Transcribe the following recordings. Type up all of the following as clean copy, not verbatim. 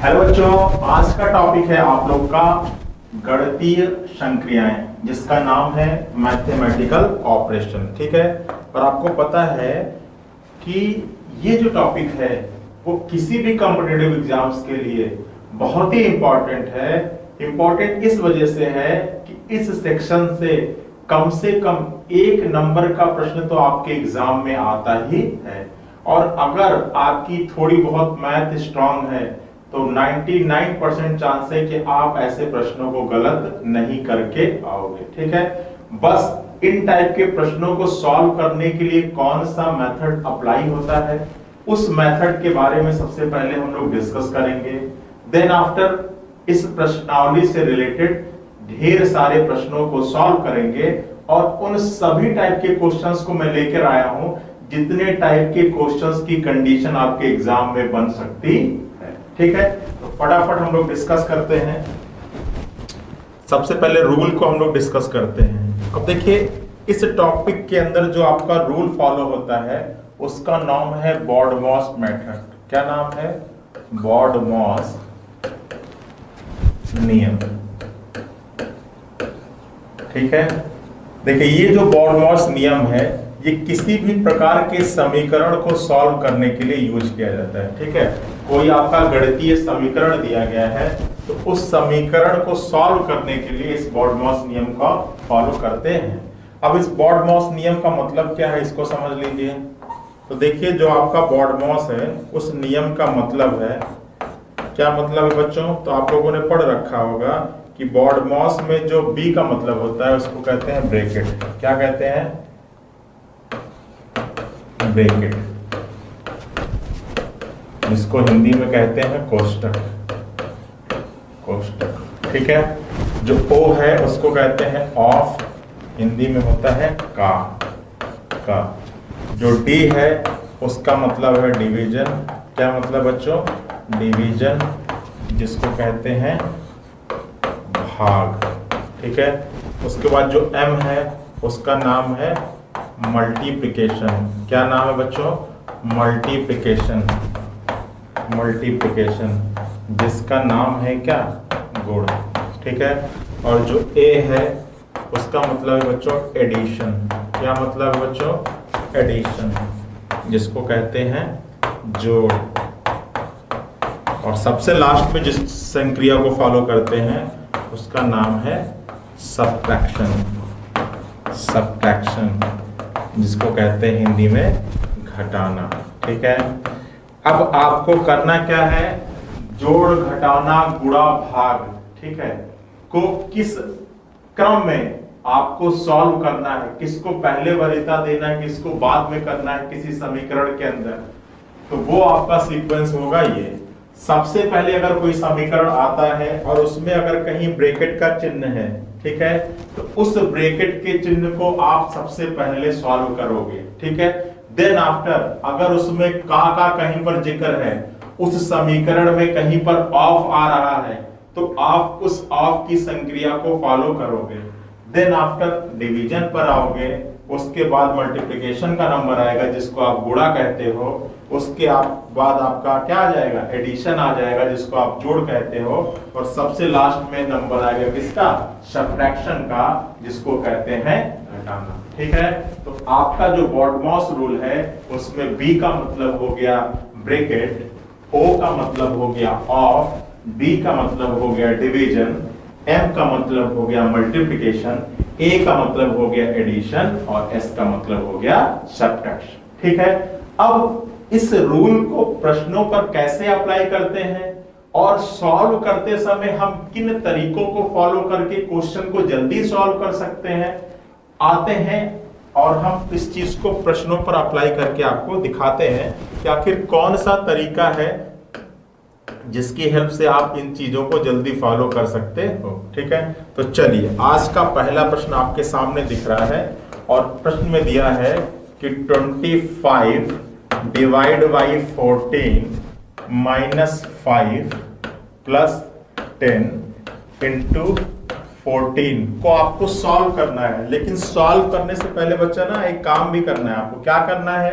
Hello बच्चों, आज का टॉपिक है आप लोग का गणितीय संक्रियाएं, जिसका नाम है मैथमेटिकल ऑपरेशन। ठीक है। और आपको पता है कि ये जो टॉपिक है वो किसी भी कॉम्पिटिटिव एग्जाम्स के लिए बहुत ही इंपॉर्टेंट है। इंपॉर्टेंट इस वजह से है कि इस सेक्शन से कम एक नंबर का प्रश्न तो आपके एग्जाम में आता ही है। और अगर आपकी थोड़ी बहुत मैथ स्ट्रांग है तो 99% चांस है कि आप ऐसे प्रश्नों को गलत नहीं करके आओगे। ठीक है। बस इन टाइप के प्रश्नों को सॉल्व करने के लिए कौन सा मेथड अप्लाई होता है, उस मेथड के बारे में सबसे पहले हम लोग डिस्कस करेंगे। देन आफ्टर इस प्रश्नावली से रिलेटेड ढेर सारे प्रश्नों को सॉल्व करेंगे और उन सभी टाइप के क्वेश्चंस को मैं लेकर आया हूं जितने टाइप के क्वेश्चंस की कंडीशन आपके एग्जाम में बन सकती है। ठीक है। तो फटाफट हम लोग डिस्कस करते हैं। सबसे पहले रूल को हम लोग डिस्कस करते हैं। अब देखिए, इस टॉपिक के अंदर जो आपका रूल फॉलो होता है उसका नाम है बॉर्डमॉस मेथड। क्या नाम है? बॉर्डमॉस नियम। ठीक है। देखिए, ये जो बॉर्डमॉस नियम है ये किसी भी प्रकार के समीकरण को सॉल्व करने के लिए यूज किया जाता है। ठीक है। कोई आपका गणितीय समीकरण दिया गया है तो उस समीकरण को सॉल्व करने के लिए इस बॉर्डमॉस नियम का फॉलो करते हैं। अब इस बॉर्डमॉस नियम का मतलब क्या है, इसको समझ लीजिए। तो देखिए, जो आपका बॉर्डमॉस है उस नियम का मतलब है, क्या मतलब है बच्चों? तो आप लोगों ने पढ़ रखा होगा कि बॉर्डमॉस में जो बी का मतलब होता है उसको कहते हैं ब्रैकेट। क्या कहते हैं? ब्रैकेट, जिसको हिंदी में कहते हैं कोष्टक। कोष्टक। ठीक है। जो ओ है उसको कहते हैं ऑफ, हिंदी में होता है का। जो डी है उसका मतलब है डिवीजन। क्या मतलब बच्चों? डिवीजन, जिसको कहते हैं भाग। ठीक है। उसके बाद जो एम है उसका नाम है मल्टीप्लिकेशन। क्या नाम है बच्चों? मल्टीप्लिकेशन। मल्टीप्लिकेशन, जिसका नाम है क्या? गुण। ठीक है। और जो ए है उसका मतलब है बच्चों एडिशन। क्या मतलब है बच्चों? एडिशन, जिसको कहते हैं जोड़। और सबसे लास्ट में जिस संक्रिया को फॉलो करते हैं उसका नाम है सब्ट्रैक्शन। सब्ट्रैक्शन, जिसको कहते हैं हिंदी में घटाना। ठीक है। अब आपको करना क्या है? जोड़, घटाना, गुणा, भाग, ठीक है, को किस क्रम में आपको सॉल्व करना है, किसको पहले वरीयता देना है, किसको बाद में करना है किसी समीकरण के अंदर, तो वो आपका सीक्वेंस होगा ये। सबसे पहले अगर कोई समीकरण आता है और उसमें अगर कहीं ब्रैकेट का चिन्ह है, ठीक है, तो उस ब्रैकेट के चिन्ह को आप सबसे पहले सॉल्व करोगे। ठीक है। देन आफ्टर अगर उसमें का कहीं पर जिक्र है, उस समीकरण में कहीं पर ऑफ आ रहा है, तो आप उस ऑफ की संक्रिया को फॉलो करोगे। देन आफ्टर डिवीजन पर आओगे, उसके बाद मल्टीप्लिकेशन का नंबर आएगा जिसको आप गुणा कहते हो। उसके बाद आपका क्या आ जाएगा? एडिशन आ जाएगा, जिसको आप जोड़ कहते हो। और सबसे लास्ट में नंबर आएगा किसका? सब्ट्रैक्शन का, जिसको कहते हैं घटाना। ठीक है। तो आपका जो बॉर्डमॉस रूल है उसमें बी का मतलब हो गया ब्रैकेट, ओ का मतलब हो गया ऑफ, डी का मतलब हो गया डिवीजन, एम का मतलब हो गया मल्टीप्लिकेशन, ए का मतलब हो गया एडिशन और एस का मतलब हो गया सब्ट्रैक्शन। ठीक है। अब इस रूल को प्रश्नों पर कैसे अप्लाई करते हैं और सॉल्व करते समय हम किन तरीकों को फॉलो करके क्वेश्चन को जल्दी सॉल्व कर सकते हैं, आते हैं और हम इस चीज को प्रश्नों पर अप्लाई करके आपको दिखाते हैं कि आखिर कौन सा तरीका है जिसकी हेल्प से आप इन चीजों को जल्दी फॉलो कर सकते हो। ठीक है। तो चलिए, आज का पहला प्रश्न आपके सामने दिख रहा है और प्रश्न में दिया है कि 25 divide by 14 minus 5 plus 10 into 14 को आपको सॉल्व करना है। लेकिन सॉल्व करने से पहले बच्चा ना एक काम भी करना है आपको। क्या करना है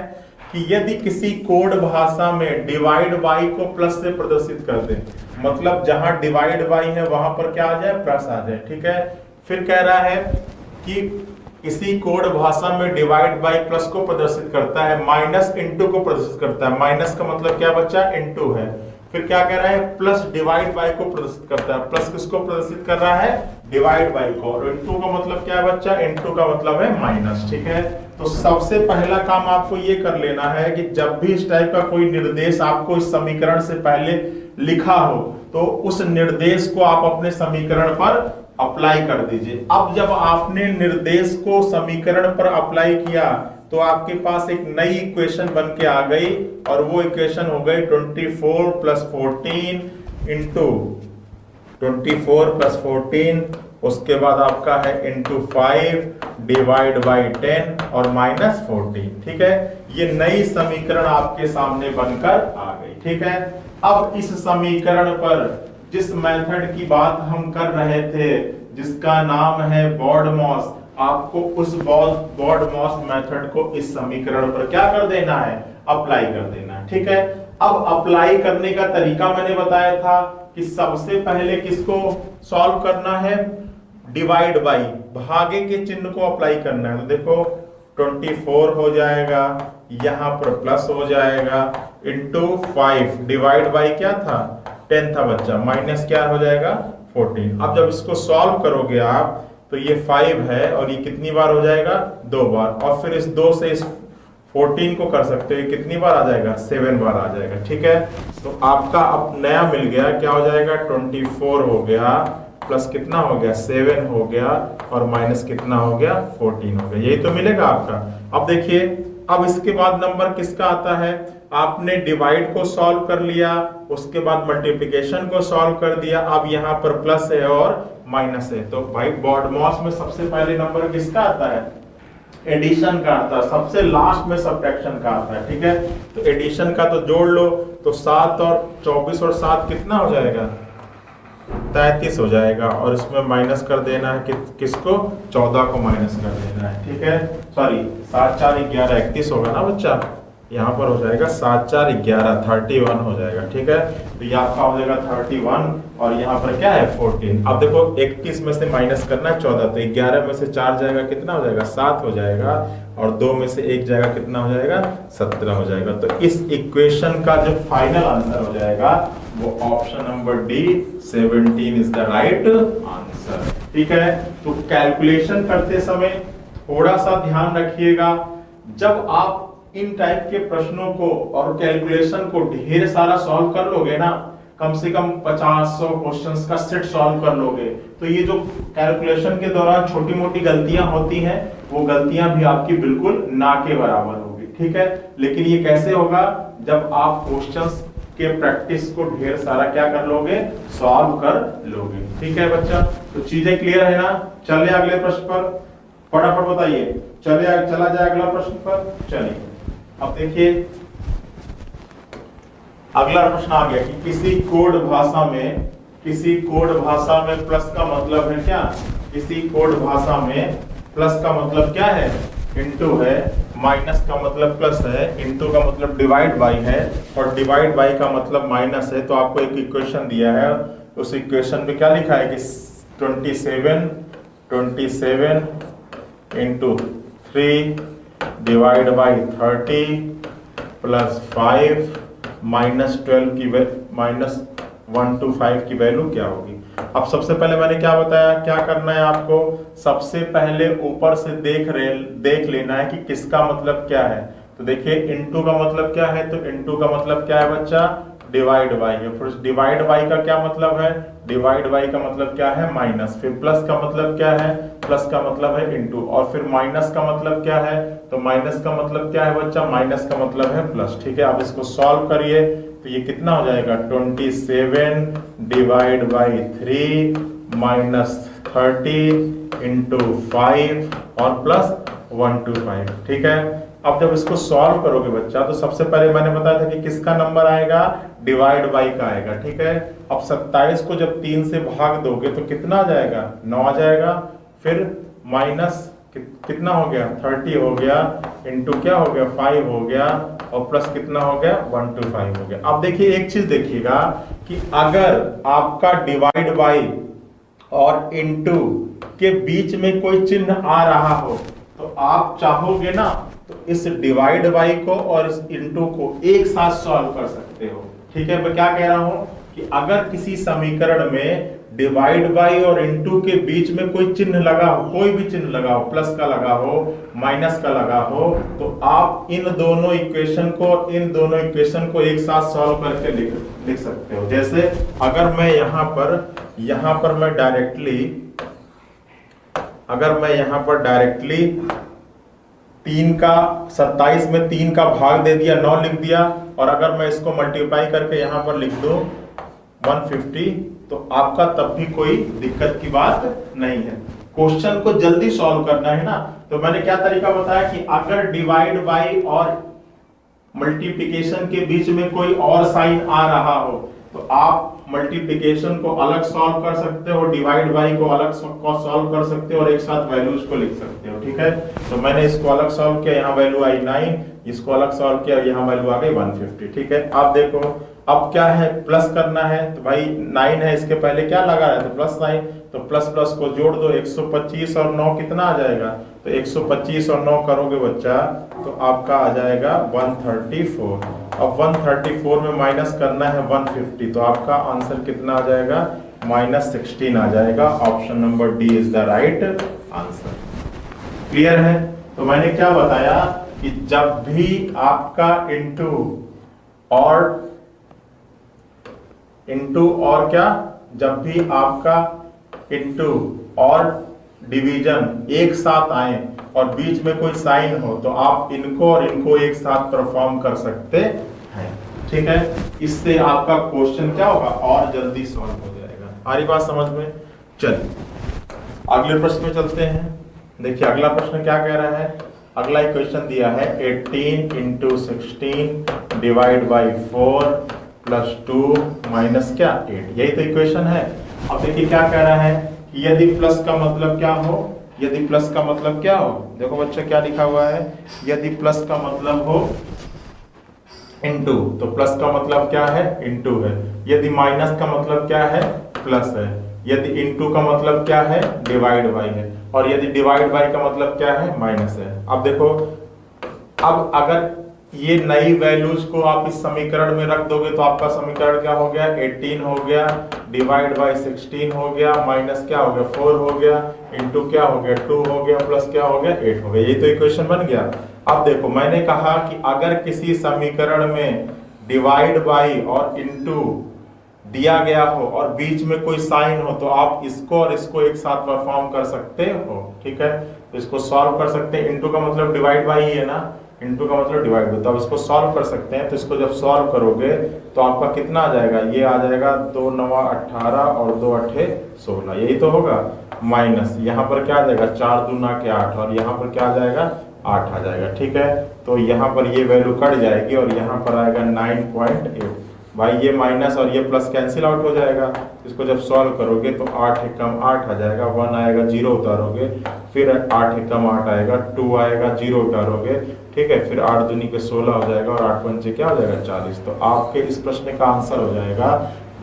कि यदि किसी कोड भाषा में डिवाइड बाई को प्लस से प्रदर्शित कर दे, मतलब जहां डिवाइड बाई है वहां पर क्या आ जाए, प्लस आ जाए। ठीक है, फिर कह रहा है कि किसी कोड भाषा में डिवाइड बाई प्लस को प्रदर्शित करता है, माइनस इंटू को प्रदर्शित करता है। माइनस का मतलब क्या बच्चा, इंटू है। फिर क्या कह रहा है, प्लस डिवाइड बाई को प्रदर्शित करता है। प्लस किसको प्रदर्शित कर रहा है, डिवाइड बाई को। और इंटू का मतलब क्या है बच्चा, इंटू का मतलब है माइनस। ठीक है, तो सबसे पहला काम आपको ये कर लेना है कि जब भी इस टाइप का कोई निर्देश आपको इस समीकरण से पहले लिखा हो तो उस निर्देश को आप अपने समीकरण पर अप्लाई कर दीजिए। अब जब आपने निर्देश को समीकरण पर अप्लाई किया तो आपके पास एक नई इक्वेशन बन के आ गई, और वो इक्वेशन हो गई 24 प्लस 14 इंटू 24 प्लस 14, उसके बाद आपका है इंटू 5 डिवाइड बाई 10 और माइनस 14। ठीक है, ये नई समीकरण आपके सामने बनकर आ गई। ठीक है, अब इस समीकरण पर जिस मेथड की बात हम कर रहे थे जिसका नाम है बॉर्डमॉस, आपको उस बॉर्डमॉस मेथड को इस समीकरण पर क्या कर देना है, अप्लाई कर देना है। ठीक है, अब अप्लाई करने का तरीका मैंने बताया था कि सबसे पहले किसको सॉल्व करना है, डिवाइड बाई, भागे के चिन्ह को अप्लाई करना है। तो देखो 24 हो जाएगा, यहां पर प्लस हो जाएगा, इंटू 5 डिवाइड बाई क्या था, 10 था बच्चा, माइनस क्या हो जाएगा 14। अब जब इसको सॉल्व करोगे आप तो ये 5 है और ये कितनी बार हो जाएगा, 2 बार, और फिर इस 2 से इस 14 को कर सकते हो, कितनी बार आ जाएगा, 7 बार आ जाएगा। ठीक है, तो आपका अब नया मिल गया, क्या हो जाएगा, 24 हो गया, प्लस कितना हो गया, 7 हो गया, और माइनस कितना हो गया, 14 हो गया। यही तो मिलेगा आपका। अब देखिए, अब इसके बाद नंबर किसका आता है, आपने डिवाइड को सॉल्व कर लिया, उसके बाद मल्टीप्लिकेशन को सॉल्व कर दिया, अब यहाँ पर प्लस है और माइनस है। तो भाई बॉर्डमॉस में सबसे पहले नंबर किसका आता है, एडिशन का आता है, सबसे लास्ट में सब्ट्रैक्शन का आता है। ठीक है, तो एडिशन का तो जोड़ लो, तो 7 और 24 और 7 कितना हो जाएगा, 33 हो जाएगा, और इसमें माइनस कर देना है किसको, 14 को माइनस कर देना है। ठीक है, सॉरी 7 4 11 31 होगा ना बच्चा, यहाँ पर हो जाएगा 7 4 11 31 हो जाएगा। ठीक है, तो ये आपका हो जाएगा 31, और यहाँ पर क्या है 14। अब देखो 31 में से माइनस करना है 14, तो 11 में से 4 जाएगा, कितना हो जाएगा, 7 हो जाएगा, और 2 में से 1 जाएगा, कितना हो जाएगा, 17 हो जाएगा। तो इस इक्वेशन का जो फाइनल आंसर हो जाएगा वो option number D 17 is the right answer. ठीक है, तो कैलकुलेशन करते समय थोड़ा सा ध्यान रखिएगा, जब आप इन टाइप के प्रश्नों को और कैलकुलेशन को ढेर सारा सॉल्व कर लोगे ना, कम से कम 50-100 क्वेश्चंस का सेट सॉल्व कर लोगे, तो ये जो कैलकुलेशन के दौरान छोटी मोटी गलतियां होती हैं वो गलतियां भी आपकी बिल्कुल ना के बराबर होगी। ठीक है, लेकिन ये कैसे होगा, जब आप क्वेश्चंस के प्रैक्टिस को ढेर सारा क्या कर लोगे, सॉल्व कर लोगे। ठीक है बच्चा, तो चीजें क्लियर है ना। चलिए अगले प्रश्न पर फटाफट बताइए, चला जाए अगला प्रश्न पर। चलिए अब देखिए अगला प्रश्न आ गया कि किसी कोड भाषा में प्लस का मतलब है क्या, किसी कोड भाषा में प्लस का मतलब क्या है, इंटू है, माइनस का मतलब प्लस है, इंटू का मतलब डिवाइड बाई है, और डिवाइड बाई का मतलब माइनस है। तो आपको एक इक्वेशन दिया है, उस इक्वेशन पे क्या लिखा है कि 27 into 3 divide by 30 plus 5 minus 12 की माइनस 1 to 5 की वैल्यू क्या होगी। अब सबसे पहले मैंने क्या बताया, क्या करना है आपको, सबसे पहले ऊपर से देख लेना है कि किसका मतलब क्या है। तो देखिए इनटू का मतलब क्या है, तो इनटू का मतलब क्या है बच्चा, डिवाइड बाई है। फिर डिवाइड बाई का क्या मतलब है, डिवाइड बाई का मतलब क्या है, माइनस। फिर प्लस का मतलब क्या है, प्लस का मतलब है इनटू, और फिर माइनस का मतलब क्या है, तो माइनस का मतलब क्या है बच्चा, माइनस का मतलब है प्लस। ठीक है, अब इसको सॉल्व करिए तो ये कितना हो जाएगा, 27 डिवाइड बाई 3 माइनस 30 इंटू 5 और प्लस 1 to 5। ठीक है, अब जब इसको सॉल्व करोगे बच्चा तो सबसे पहले मैंने बताया था कि किसका नंबर आएगा, डिवाइड बाई का आएगा। ठीक है, अब 27 को जब 3 से भाग दोगे तो कितना आ जाएगा, 9 आ जाएगा। फिर माइनस कितना हो गया 30 हो गया, इंटू क्या हो गया 5 हो गया, और प्लस कितना हो गया 125 हो गया। अब देखिए एक चीज देखिएगा कि अगर आपका डिवाइड बाई और इंटू के बीच में कोई चिन्ह आ रहा हो तो आप चाहोगे ना तो इस डिवाइड बाई को और इस इंटू को एक साथ सॉल्व कर सकते हो। ठीक है, मैं क्या कह रहा हूं कि अगर किसी समीकरण में डिवाइड बाई और इंटू के बीच में कोई चिन्ह लगा हो, कोई भी चिन्ह लगा हो, प्लस का लगा हो, माइनस का लगा हो, तो आप इन दोनों इक्वेशन को एक साथ सॉल्व करके लिख सकते हो। जैसे अगर मैं यहां पर मैं डायरेक्टली 27 में 3 का भाग दे दिया, 9 लिख दिया, और अगर मैं इसको मल्टीप्लाई करके यहां पर लिख दूं 150, तो आपका तब भी कोई दिक्कत की बात नहीं है। क्वेश्चन को जल्दी सॉल्व करना है ना, तो मैंने क्या तरीका बताया कि अगर डिवाइड बाई और मल्टीप्लिकेशन के बीच में कोई और साइन आ रहा हो तो आप मल्टीप्लिकेशन को अलग सॉल्व कर सकते हो, डिवाइड बाई को अलग सॉल्व कर सकते हो, और एक साथ वैल्यूज को लिख सकते हो। ठीक है, तो मैंने इसको अलग सॉल्व किया, यहाँ वैल्यू आई 9, इसको अलग सॉल्व किया, यहाँ वैल्यू आ गई 150। ठीक है, आप देखो अब क्या है, प्लस करना है, तो भाई 9 है, इसके पहले क्या लगा रहा है तो प्लस साइन, तो प्लस प्लस को जोड़ दो, 125 और 9 कितना आ जाएगा, तो 125 और 9 करोगे बच्चा तो आपका आ जाएगा 134। अब 134 में माइनस करना है 150, तो आपका आंसर कितना आ जाएगा -16 आ जाएगा। Option number D is the right answer. Clear है? तो मैंने क्या बताया कि जब भी आपका जब भी आपका इंटू और डिवीजन एक साथ आए और बीच में कोई साइन हो तो आप इनको और इनको एक साथ परफॉर्म कर सकते हैं। ठीक है, इससे आपका क्वेश्चन क्या होगा और जल्दी सॉल्व हो जाएगा। आ रही बात समझ में? चलिए अगले प्रश्न में चलते हैं। देखिए अगला प्रश्न क्या कह रहा है, अगला इक्वेशन दिया है 18 × 16 डिवाइड बाई 4 प्लस 2 माइनस क्या 8, यही तो इक्वेशन है। अब देखिए क्या कह रहा है कि यदि प्लस का मतलब क्या हो, यदि प्लस का मतलब क्या हो, देखो बच्चा क्या लिखा हुआ है, यदि प्लस का मतलब हो इनटू, तो प्लस का मतलब क्या है इनटू है, यदि माइनस का मतलब क्या है प्लस है, यदि इनटू का मतलब क्या है डिवाइड बाई है, और यदि डिवाइड बाई का मतलब क्या है माइनस है। अब देखो, अब अगर ये नई वैल्यूज को आप इस समीकरण में रख दोगे तो आपका समीकरण क्या हो गया 18 हो गया, डिवाइड बाई 16 हो गया, माइनस क्या हो गया 4 हो गया, इनटू क्या हो गया 2 हो गया, प्लस क्या हो गया 8 हो गया। ये तो इक्वेशन बन गया। अब देखो मैंने कहा कि अगर किसी समीकरण में डिवाइड बाई और इनटू दिया गया हो और बीच में कोई साइन हो तो आप इसको और इसको एक साथ परफॉर्म कर सकते हो। ठीक है, तो इसको सॉल्व कर सकते हैं, इनटू का मतलब डिवाइड बाई है ना, इनटू का मतलब डिवाइड बाई, तो आप इसको सॉल्व कर सकते हैं। तो इसको जब सॉल्व करोगे तो आपका कितना आ जाएगा, ये आ जाएगा 2 9 18 और 2 8 16, यही तो होगा, माइनस यहाँ पर क्या आ जाएगा 4 दूना के 8 और यहाँ पर क्या आ जाएगा 8 आ जाएगा। ठीक है, तो यहाँ पर ये वैल्यू कट जाएगी और यहाँ पर आएगा 9.8। भाई ये माइनस और ये प्लस कैंसिल आउट हो जाएगा। इसको जब सॉल्व करोगे तो 8 एकम 8 आ जाएगा, 1 आएगा 0 उतारोगे, फिर 8 एकम 8 आएगा, 2 आएगा 0 उतारोगे। ठीक है, फिर 8 दूनी के 16 हो जाएगा और 8 पंचे क्या हो जाएगा 40। तो आपके इस प्रश्न का आंसर हो जाएगा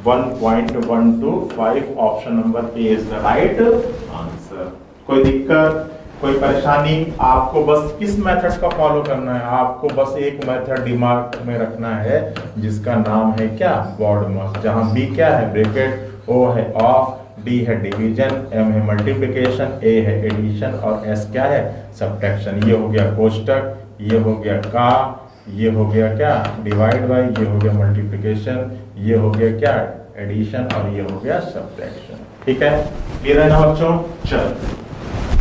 1.125। Option number A is the right answer. कोई दिक्कत, कोई परेशानी? आपको बस किस मेथड का फॉलो करना है, आपको बस एक मेथड दिमाग में रखना है जिसका नाम है क्या BODMAS, जहां बी क्या है ब्रैकेट, ओ है ऑफ, डी है डिवीजन, एम है मल्टीप्लिकेशन, ए है एडिशन और एस क्या है सब्ट्रैक्शन। ये हो गया कोष्टक, ये हो गया का, ये हो गया क्या डिवाइड बाई, ये हो गया मल्टीप्लिकेशन, ये हो गया क्या एडिशन और ये हो गया सब्ट्रैक्शन। ठीक है, क्लियर है ना बच्चों? चलो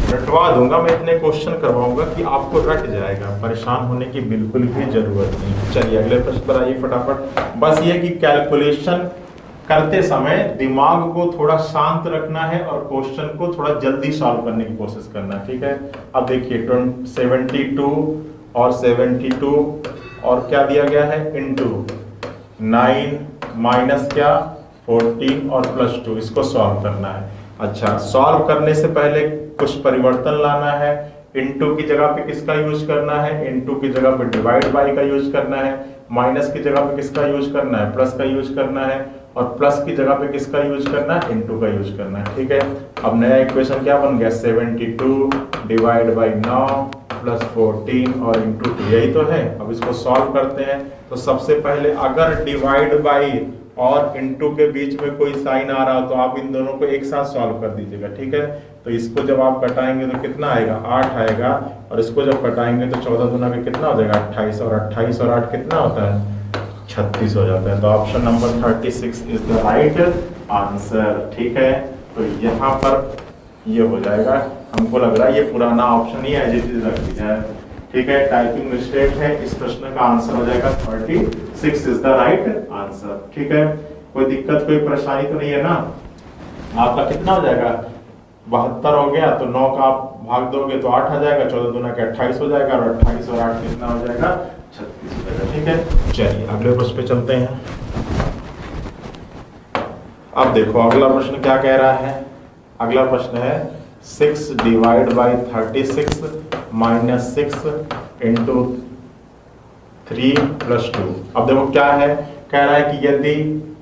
रटवा दूंगा मैं, इतने क्वेश्चन करवाऊंगा कि आपको रट जाएगा, परेशान होने की बिल्कुल भी जरूरत नहीं। चलिए अगले प्रश्न पर आइए फटाफट। बस ये कि कैलकुलेशन करते समय दिमाग को थोड़ा शांत रखना है और क्वेश्चन को थोड़ा जल्दी सॉल्व करने की कोशिश करना है। ठीक है, अब देखिए 72 और 72 और क्या दिया गया है इनटू 9 माइनस क्या 14 और प्लस 2, इसको सॉल्व करना है। अच्छा, सॉल्व करने से पहले कुछ परिवर्तन लाना है। इनटू की जगह पे किसका यूज करना है, इनटू की जगह पे डिवाइड बाई का यूज करना है, माइनस की जगह पे किसका यूज करना है, प्लस का यूज करना है, और प्लस की जगह पे किसका यूज करना है, इनटू का यूज करना है। ठीक है, अब नया इक्वेशन क्या बन गया, 72 डिवाइड बाई 9 प्लस 14 और इंटू 2, यही तो है। अब इसको सॉल्व करते हैं। तो सबसे पहले अगर डिवाइड बाई और इनटू के बीच में कोई साइन आ रहा हो तो आप इन दोनों को एक साथ सॉल्व कर दीजिएगा। ठीक है, तो इसको जब आप कटाएंगे तो कितना आएगा, 8 आएगा, और इसको जब कटाएंगे तो 14 दूना के कितना हो जाएगा, 28, और 28 और 8 कितना होता है, 36 हो जाता है। तो option number 36 is the right answer. ठीक है, तो यहाँ पर ये हो जाएगा। हमको लग रहा है ये पुराना ऑप्शन ही है जिसे रख दिया है। ठीक है, टाइपिंग मिस्टेक है। इस प्रश्न का आंसर हो जाएगा 36 इज द राइट आंसर। ठीक है, कोई दिक्कत कोई परेशानी तो नहीं है ना। आपका कितना हो जाएगा, 72 हो गया, तो 9 का आप भाग दोगे तो 8 आ जाएगा, 14 दूना के 28 हो जाएगा, और 28 और 8 कितना हो जाएगा, 36 हो जाएगा। ठीक है, चलिए अगले प्रश्न पे चलते हैं। अब देखो अगला प्रश्न क्या कह रहा है। अगला प्रश्न है 6 divide by 36 minus 6 into 3 plus 2। अब देखो क्या है, कह रहा है कि यदि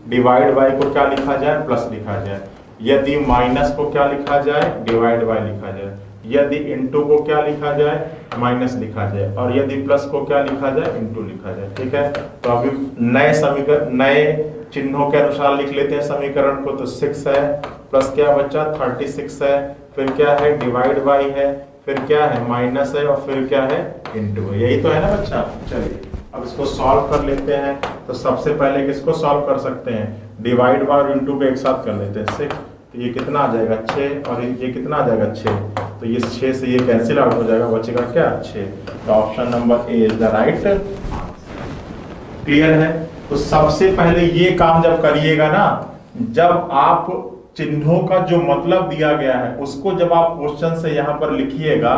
डिवाइड बाई को क्या लिखा जाए, प्लस लिखा जाए, यदि माइनस को क्या लिखा जाए, डिवाइड बाई लिखा जाए, यदि इनटू को क्या लिखा जाए, माइनस लिखा जाए, और यदि प्लस को क्या लिखा जाए, इनटू लिखा जाए। ठीक है, तो अभी नए समीकरण नए चिन्हों के अनुसार लिख लेते हैं समीकरण को। तो 6 है, प्लस क्या बच्चा 36 है, फिर क्या है डिवाइड बाई है, फिर क्या है माइनस है, और फिर क्या है इनटू है। यही तो है ना बच्चा। चलिए अब इसको सॉल्व कर लेते हैं। तो सबसे पहले किसको सॉल्व कर सकते हैं, डिवाइड बाई और इनटू को एक साथ कर लेते हैं। 6, तो ये कितना आ जाएगा 6, और ये कितना आ जाएगा 6, तो ये 6 से ये कैंसिल आउट हो जाएगा, बचेगा क्या 6। तो option number A is the right answer. Clear है। तो सबसे पहले ये काम जब करिएगा ना, जब आप चिन्हों का जो मतलब दिया गया है उसको जब आप क्वेश्चन से यहाँ पर लिखिएगा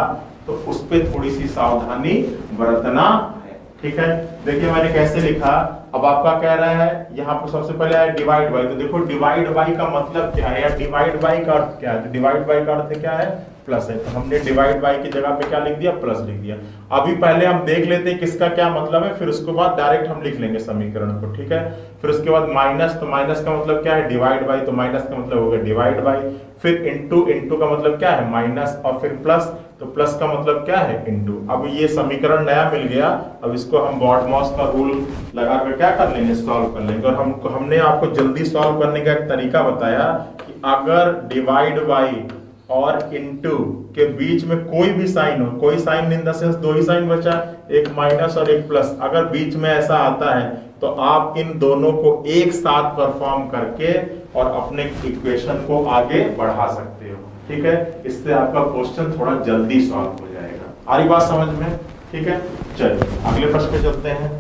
तो उस पर थोड़ी सी सावधानी बरतना है। ठीक है, देखिए मैंने कैसे लिखा। अब आपका कह रहा है यहाँ पर सबसे पहले है डिवाइड बाई। तो देखो डिवाइड बाई का मतलब क्या है, या डिवाइड बाई का अर्थ क्या है। तो डिवाइड बाई का अर्थ क्या है, प्लस है। तो हमने डिवाइड बाई की जगह पे क्या लिख दिया, प्लस लिख दिया। अभी पहले हम देख लेते हैं किसका क्या मतलब है, फिर उसके बाद डायरेक्ट हम लिख लेंगे समीकरण को। ठीक है, फिर उसके बाद माइनस, तो माइनस का मतलब क्या है, डिवाइड बाई, तो माइनस का मतलब हो गया डिवाइड बाई। फिर इनटू, इनटू का मतलब क्या है माइनस, और फिर प्लस, तो प्लस का मतलब क्या है इनटू। अब ये समीकरण नया मिल गया। अब इसको हम बॉडमॉस का रूल लगा कर क्या कर लेंगे, सॉल्व कर लेंगे। और हमने आपको जल्दी सॉल्व करने का एक तरीका बताया कि अगर डिवाइड बाई और इनटू के बीच में कोई भी साइन हो, कोई साइन इन द सेंस दो ही साइन बचा, एक माइनस और एक प्लस, अगर बीच में ऐसा आता है तो आप इन दोनों को एक साथ परफॉर्म करके और अपने इक्वेशन को आगे बढ़ा सकते हो। ठीक है, इससे आपका क्वेश्चन थोड़ा जल्दी सॉल्व हो जाएगा। आ रही बात समझ में। ठीक है, चलिए अगले प्रश्न पे चलते हैं।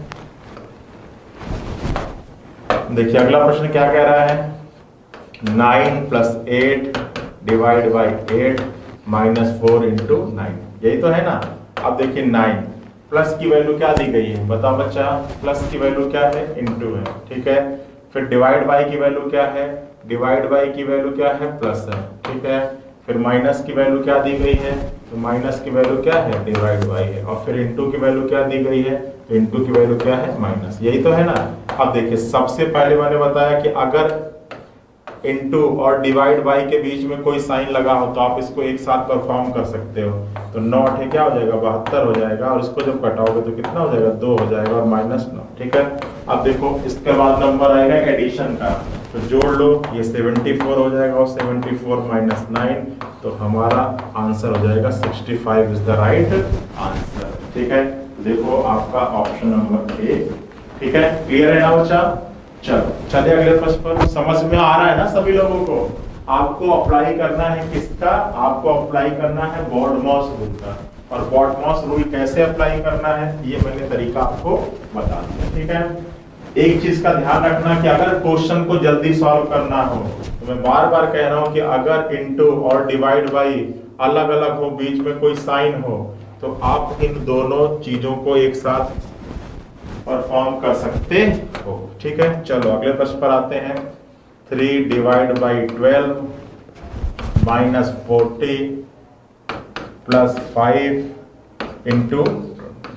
देखिए अगला प्रश्न क्या कह रहा है, 9 plus 8 divide by 8 minus 4 into 9, यही तो है ना। अब देखिए 9 प्लस की वैल्यू क्या दी गई है, बताओ बच्चा, प्लस की वैल्यू क्या है, इनटू है। ठीक है, फिर डिवाइड बाई की वैल्यू क्या है, डिवाइड बाई की वैल्यू क्या है, प्लस है। ठीक है, फिर माइनस की वैल्यू क्या दी गई है, तो माइनस की वैल्यू क्या है, डिवाइड बाई है। और फिर इनटू की वैल्यू क्या दी गई है, तो इनटू की वैल्यू क्या है, माइनस। यही तो है ना। अब देखिए सबसे पहले मैंने बताया कि अगर इनटू और डिवाइड बाई के बीच में कोई साइन लगा हो तो आप इसको एक साथ परफॉर्म कर सकते हो। तो 9 8 क्या हो जाएगा, 72 हो जाएगा, और इसको जब कटाओगे तो कितना हो जाएगा, 2 हो जाएगा, और माइनस 9। ठीक है, अब देखो इसके बाद नंबर आएगा एडिशन का, तो जोड़ लो, ये 74 हो जाएगा, और 74 माइनस 9, तो हमारा आंसर हो जाएगा 65 इज द राइट आंसर। ठीक है, देखो आपका ऑप्शन नंबर ए। ठीक है, क्लियर है ना बच्चा। चलो चलिए अगले प्रश्न पर। समझ में आ रहा है ना सभी लोगों को। आपको अप्लाई करना है किसका, आपको अप्लाई करना है बॉडमॉस रूल का। और बॉडमॉस रूल कैसे अप्लाई करना है ये मैंने तरीका आपको बता दिया। ठीक है, एक चीज का ध्यान रखना कि अगर क्वेश्चन को जल्दी सॉल्व करना हो तो मैं बार बार कह रहा हूं कि अगर इनटू और डिवाइड बाई अलग अलग हो, बीच में कोई साइन हो, तो आप इन दोनों चीजों को एक साथ परफॉर्म कर सकते हो। ठीक है, चलो अगले प्रश्न पर आते हैं। 3 divide by 12 minus 40 plus 5 into,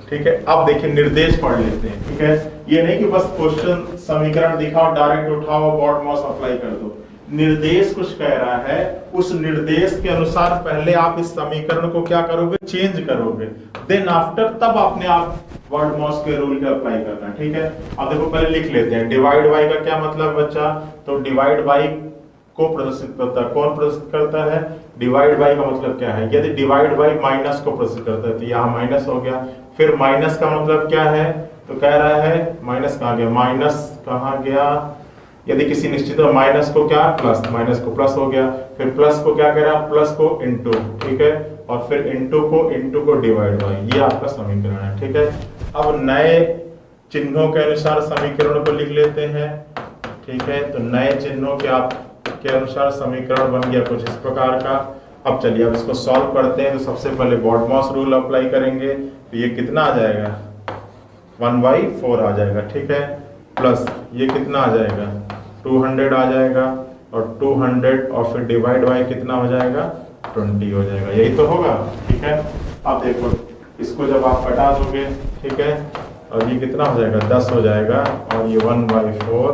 ठीक है। अब देखिए निर्देश पढ़ लेते हैं, ठीक है। ये नहीं कि बस क्वेश्चन समीकरण दिखाओ, डायरेक्ट उठाओ, बॉड मॉस अप्लाई कर दो। निर्देश कुछ कह रहा है, उस निर्देश के अनुसार पहले आप इस समीकरण को क्या करोगे, चेंज करोगे, देन आफ्टर तब अपने आप वर्ड मॉस के रूल का अप्लाई करना, ठीक है। अब देखो पहले लिख लेते हैं, डिवाइड बाई का क्या मतलब बच्चा, तो डिवाइड बाई को प्रदर्शित करता है, कौन प्रदर्शित करता है, डिवाइड बाई का मतलब क्या है, यदि डिवाइड बाई माइनस को प्रदर्शित करता है तो यहाँ माइनस हो गया। फिर माइनस का मतलब क्या है, तो कह रहा है माइनस कहाँ गया, माइनस कहाँ गया, यदि किसी निश्चित माइनस को क्या प्लस, माइनस को प्लस हो गया। फिर प्लस को क्या कह रहा है, प्लस को इंटू, ठीक है, और फिर इंटू को डिवाइड बाई, ये आपका समीकरण है, ठीक है। अब नए चिन्हों के अनुसार समीकरण को लिख लेते हैं, ठीक है। तो नए चिन्हों के अनुसार समीकरण बन गया कुछ इस प्रकार का। अब चलिए अब इसको सॉल्व करते हैं। तो सबसे पहले बॉडमॉस रूल अप्लाई करेंगे, तो ये कितना आ जाएगा, 1/4 आ जाएगा, ठीक है, प्लस ये कितना आ जाएगा, 200 आ जाएगा, और 200 और फिर डिवाइड बाय कितना हो जाएगा, 20 हो जाएगा, यही तो होगा, ठीक है। अब देखो इसको जब आप घटा दोगे, ठीक है, और ये कितना हो जाएगा, 10 हो जाएगा, और ये 1/4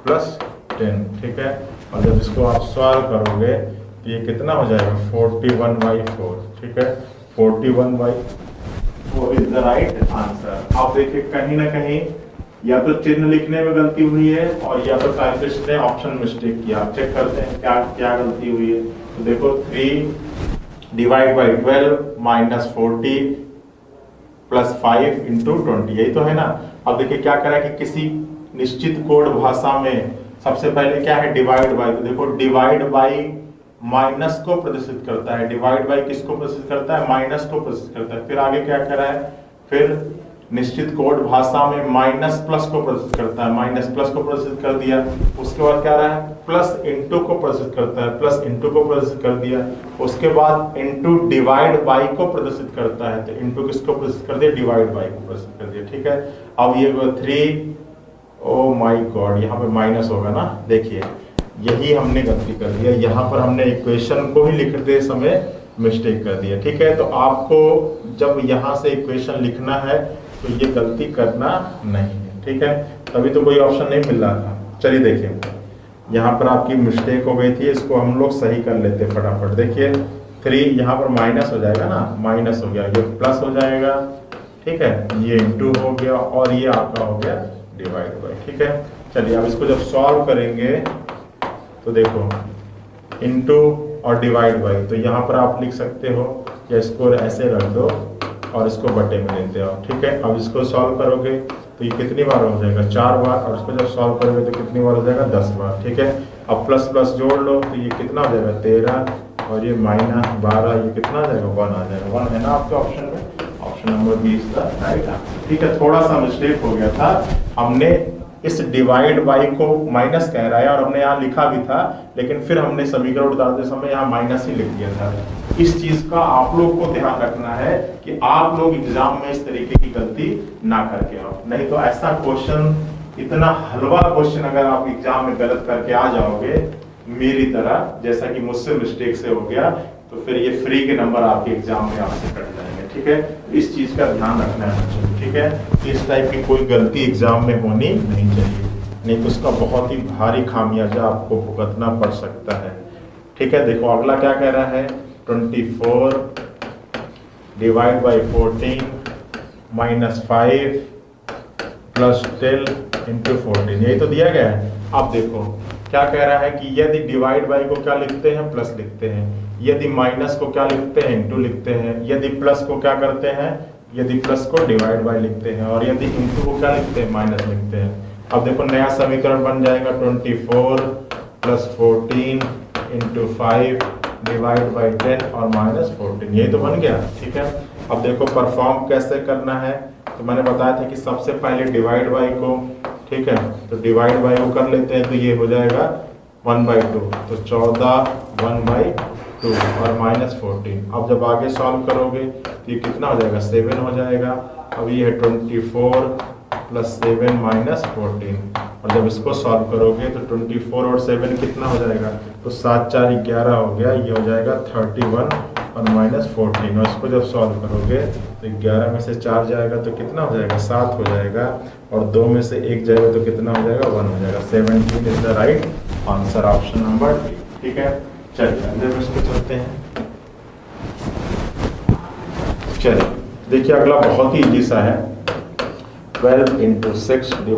प्लस 10, ठीक है। और जब इसको आप सॉल्व करोगे तो ये कितना हो जाएगा, 41/4, ठीक है, 41/4 इज द राइट आंसर। आप देखिए कहीं ना कहीं या तो चिन्ह लिखने में गलती हुई है, और या तो टाइपिस्ट ने ऑप्शन मिस्टेक किया। आप चेक करते हैं क्या क्या गलती हुई है। तो देखो 3 divide by 12 minus 40 plus 5 into 20, यही तो है ना। अब देखिए क्या करा कि किसी निश्चित कोड भाषा में सबसे पहले क्या है, डिवाइड बाई। तो देखो डिवाइड बाई माइनस को प्रदर्शित करता है, डिवाइड बाई किसको प्रदर्शित करता है, माइनस को प्रदर्शित करता है। फिर आगे क्या करा है, फिर निश्चित कोड भाषा में माइनस प्लस को प्रदर्शित करता है, माइनस प्लस को प्रदर्शित कर दिया। उसके बाद क्या रहा है, प्लस इंटू को प्रदर्शित करता है, प्लस इंटू को प्रदर्शित कर दिया। उसके बाद इंटू डिवाइड बाई को प्रदर्शित करता है, तो इंटू किसको प्रदर्शित कर दिया, डिवाइड बाई को प्रदर्शित कर दिया, ठीक है। अब ये 3, ओ माय गॉड, यहाँ पे माइनस होगा ना, देखिए यही हमने गलती कर दिया, यहाँ पर हमने इक्वेशन को ही लिखते समय मिस्टेक कर दिया, ठीक है। तो आपको जब यहाँ से इक्वेशन लिखना है तो ये गलती करना नहीं है, ठीक है। तभी तो कोई ऑप्शन नहीं मिल रहा था। चलिए देखिए यहाँ पर आपकी मिस्टेक हो गई थी, इसको हम लोग सही कर लेते फटाफट। देखिए 3 यहाँ पर माइनस हो जाएगा ना, माइनस हो गया, ये प्लस हो जाएगा, ठीक है, ये इंटू हो गया, और ये आपका हो गया डिवाइड बाय, ठीक है। चलिए अब इसको जब सॉल्व करेंगे तो देखो इंटू और डिवाइड बाय, तो यहाँ पर आप लिख सकते हो या इसको ऐसे रख दो और इसको बटे में लेते हो, ठीक है। अब इसको सॉल्व करोगे तो ये कितनी बार हो जाएगा, 4 बार, और इसको जब सॉल्व करोगे तो कितनी बार हो जाएगा, 10 बार, ठीक है। अब प्लस प्लस जोड़ लो तो ये कितना हो जाएगा, 13, और ये माइनस 12, ये कितना आ जाएगा, 1 आ जाएगा। 1 है ना आपके ऑप्शन में, option number B is the right answer, ठीक है। थोड़ा सा मिस्टेक हो गया था, हमने इस डिवाइड बाई को माइनस कह रहा है और हमने यहाँ लिखा भी था, लेकिन फिर हमने समीकरण उतारते समय यहाँ माइनस ही लिख दिया था। इस चीज का आप लोग को ध्यान रखना है कि आप लोग एग्जाम में इस तरीके की गलती ना करके आओ, नहीं तो ऐसा क्वेश्चन, इतना हलवा क्वेश्चन अगर आप एग्जाम में गलत करके आ जाओगे मेरी तरह, जैसा कि मुझसे मिस्टेक से हो गया, तो फिर ये फ्री के नंबर आपके एग्जाम में आपसे कट जाएंगे, ठीक है। इस चीज का ध्यान रखना है बच्चों, ठीक है। इस टाइप की कोई गलती एग्जाम में होनी नहीं चाहिए, नहीं तो उसका बहुत ही भारी खामियाजा आपको भुगतना पड़ सकता है, ठीक है। देखो अगला क्या कह रहा है, 24 divide by 14 minus 5 plus 10 into 14, यही तो दिया गया है। अब देखो क्या कह रहा है कि यदि डिवाइड बाई को क्या लिखते हैं, प्लस लिखते हैं, यदि माइनस को क्या लिखते हैं, इंटू लिखते हैं, यदि प्लस को क्या करते हैं, यदि प्लस को डिवाइड बाई लिखते हैं, और यदि इंटू को क्या लिखते हैं, माइनस लिखते हैं। अब देखो नया समीकरण बन जाएगा 24 प्लस 14 इंटू 5 डिवाइड बाई 10 और माइनस 14, यही तो बन गया, ठीक है। अब देखो परफॉर्म कैसे करना है, तो मैंने बताया था कि सबसे पहले डिवाइड बाई को, ठीक है, तो डिवाइड बाई को कर लेते हैं, तो ये हो जाएगा 1/2, तो 14 1/2 और माइनस 14। अब जब आगे सॉल्व करोगे तो ये कितना हो जाएगा, 7 हो जाएगा। अब ये है 24 प्लस 7 माइनस 14, और जब इसको सॉल्व करोगे तो 24 और 7 कितना हो जाएगा, तो 7 4 11 हो गया, ये हो जाएगा 31, और -14, और इसको जब सॉल्व करोगे तो 11 में से 4 जाएगा तो कितना हो जाएगा, 7 हो जाएगा, और 2 में से 1 जाएगा तो कितना हो जाएगा, 1 हो जाएगा। 17 is the right answer, option number D. ठीक है, चलिए अगले प्रश्न पे चलते हैं। चलिए देखिए अगला बहुत ही इजी सा है, 12 × 6 ÷